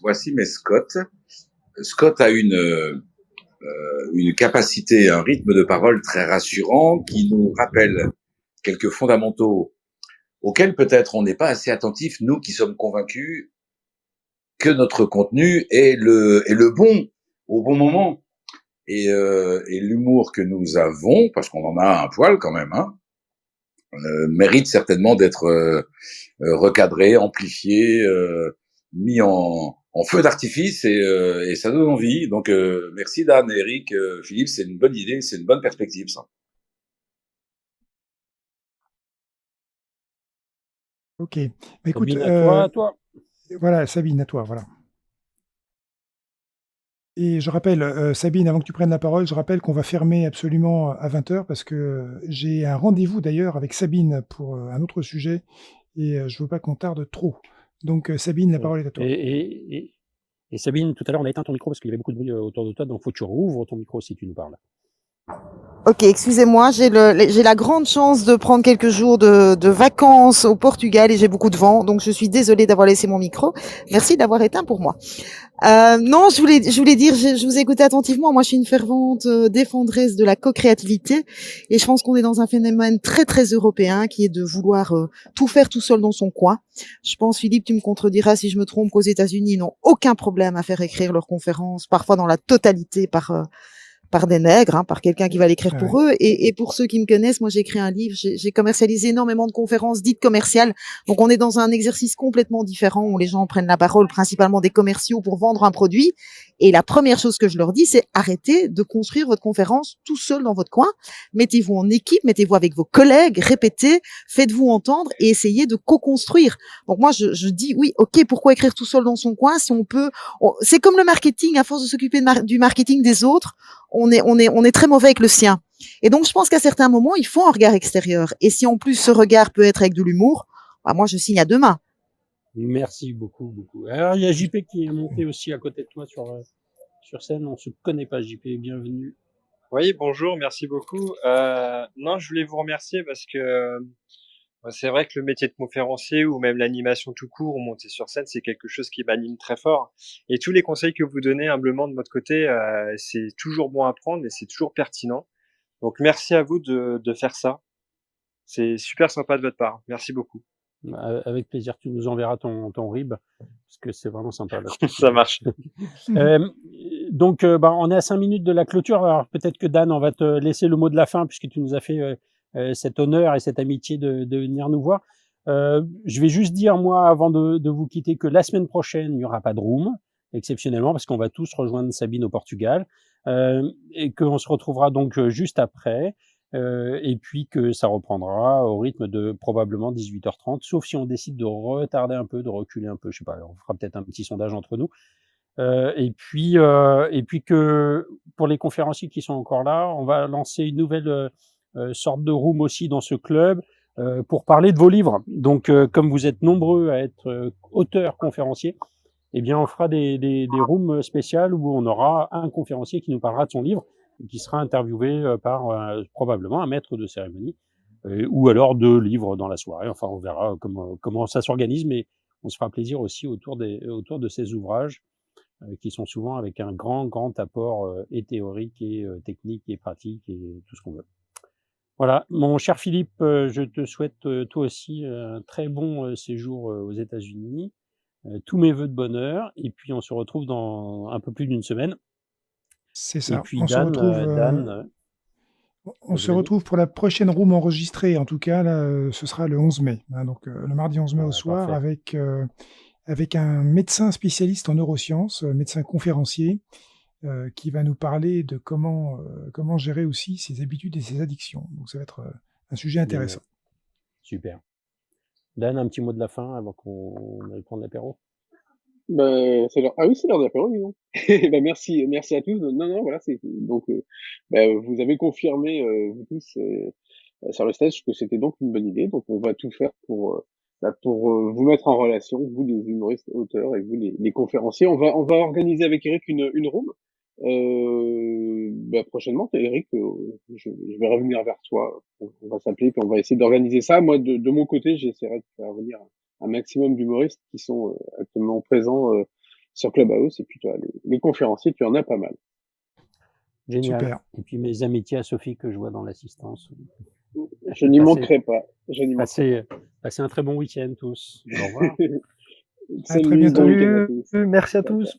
Wassim et Scott. Scott a une capacité, un rythme de parole très rassurant qui nous rappelle quelques fondamentaux auxquels peut-être on n'est pas assez attentif, nous qui sommes convaincus que notre contenu est le bon, au bon moment. Et l'humour que nous avons, parce qu'on en a un poil quand même, hein, mérite certainement d'être recadré, amplifié, mis en feu d'artifice et ça donne envie. Donc merci Dan, Eric, Philippe, c'est une bonne idée, c'est une bonne perspective ça. OK. Bah, écoute, Sabine, à toi. voilà, Sabine, à toi, voilà. Et je rappelle, Sabine, avant que tu prennes la parole, je rappelle qu'on va fermer absolument à 20h parce que j'ai un rendez-vous d'ailleurs avec Sabine pour, un autre sujet et je veux pas qu'on tarde trop. Donc, Sabine, la Ouais. parole est à toi. Et Sabine, tout à l'heure, on a éteint ton micro parce qu'il y avait beaucoup de bruit autour de toi, donc faut que tu rouvres ton micro si tu nous parles. Ok, excusez-moi, j'ai la grande chance de prendre quelques jours de vacances au Portugal et j'ai beaucoup de vent, donc je suis désolée d'avoir laissé mon micro. Merci d'avoir éteint pour moi. Non, je voulais dire, je vous ai écouté attentivement. Moi, je suis une fervente défendresse de la co-créativité et je pense qu'on est dans un phénomène très très européen qui est de vouloir tout faire tout seul dans son coin. Je pense, Philippe, tu me contrediras si je me trompe, qu'aux États-Unis, ils n'ont aucun problème à faire écrire leurs conférences, parfois dans la totalité par des nègres, hein, par quelqu'un qui va l'écrire pour eux. Et pour ceux qui me connaissent, moi j'ai écrit un livre, j'ai commercialisé énormément de conférences dites commerciales. Donc on est dans un exercice complètement différent où les gens prennent la parole, principalement des commerciaux, pour vendre un produit. Et la première chose que je leur dis, c'est arrêtez de construire votre conférence tout seul dans votre coin. Mettez-vous en équipe, mettez-vous avec vos collègues, répétez, faites-vous entendre et essayez de co-construire. Donc moi je dis oui, ok, pourquoi écrire tout seul dans son coin si on peut. C'est comme le marketing, à force de s'occuper du marketing des autres, on est très mauvais avec le sien. Et donc, je pense qu'à certains moments, il faut un regard extérieur. Et si en plus ce regard peut être avec de l'humour, bah moi, je signe à deux mains. Merci beaucoup. Alors, il y a JP qui est monté aussi à côté de toi sur scène. On se connaît pas, JP. Bienvenue. Oui, bonjour, merci beaucoup. Non, je voulais vous remercier parce que c'est vrai que le métier de conférencier ou même l'animation tout court ou monter sur scène, c'est quelque chose qui m'anime très fort. Et tous les conseils que vous donnez humblement de votre côté, c'est toujours bon à prendre et c'est toujours pertinent. Donc merci à vous de faire ça. C'est super sympa de votre part. Merci beaucoup. Avec plaisir, tu nous enverras ton RIB parce que c'est vraiment sympa. Là. Ça marche. Donc, on est à 5 minutes de la clôture. Alors peut-être que Dan, on va te laisser le mot de la fin puisque tu nous as fait cet honneur et cette amitié de venir nous voir. Je vais juste dire, moi, avant de vous quitter, que la semaine prochaine, il n'y aura pas de room, exceptionnellement, parce qu'on va tous rejoindre Sabine au Portugal, et qu'on se retrouvera donc juste après, et puis que ça reprendra au rythme de probablement 18h30, sauf si on décide de retarder un peu, de reculer un peu, je sais pas, on fera peut-être un petit sondage entre nous. Et puis que pour les conférenciers qui sont encore là, on va lancer une nouvelle sorte de room aussi dans ce club pour parler de vos livres. Donc, comme vous êtes nombreux à être auteurs conférenciers, eh bien, on fera des rooms spéciales où on aura un conférencier qui nous parlera de son livre et qui sera interviewé par probablement un maître de cérémonie ou alors 2 livres dans la soirée. Enfin, on verra comment ça s'organise, mais on se fera plaisir aussi autour de ces ouvrages qui sont souvent avec un grand apport et théorique et technique et pratique et tout ce qu'on veut. Voilà, mon cher Philippe, je te souhaite toi aussi un très bon séjour aux États-Unis. Tous mes vœux de bonheur et puis on se retrouve dans un peu plus d'une semaine. C'est ça. Et puis On se retrouve, on se vas-y. retrouve pour la prochaine room enregistrée. En tout cas, là, ce sera le 11 mai. Hein, donc, le mardi 11 mai au soir parfait. avec un médecin spécialiste en neurosciences, médecin conférencier, qui va nous parler de comment gérer aussi ses habitudes et ses addictions. Donc, ça va être un sujet intéressant. Super. Dan, un petit mot de la fin avant qu'on aille prendre l'apéro. C'est l'heure. Ah oui, c'est l'heure de l'apéro, dis donc. Merci à tous. Non, voilà, donc vous avez confirmé vous tous sur le stage que c'était donc une bonne idée. Donc on va tout faire pour vous mettre en relation, vous les humoristes auteurs et vous les conférenciers. On va organiser avec Eric une room. Prochainement, Eric, je vais revenir vers toi. On va s'appeler puis on va essayer d'organiser ça. Moi, de mon côté, j'essaierai de faire venir un maximum d'humoristes qui sont actuellement présents sur Clubhouse. Et puis toi, les conférenciers, tu en as pas mal. Génial. Super. Et puis mes amitiés à Sophie que je vois dans l'assistance. Je n'y manquerai pas. Passez un très bon week-end tous. Au revoir. À très bientôt. Merci à tous.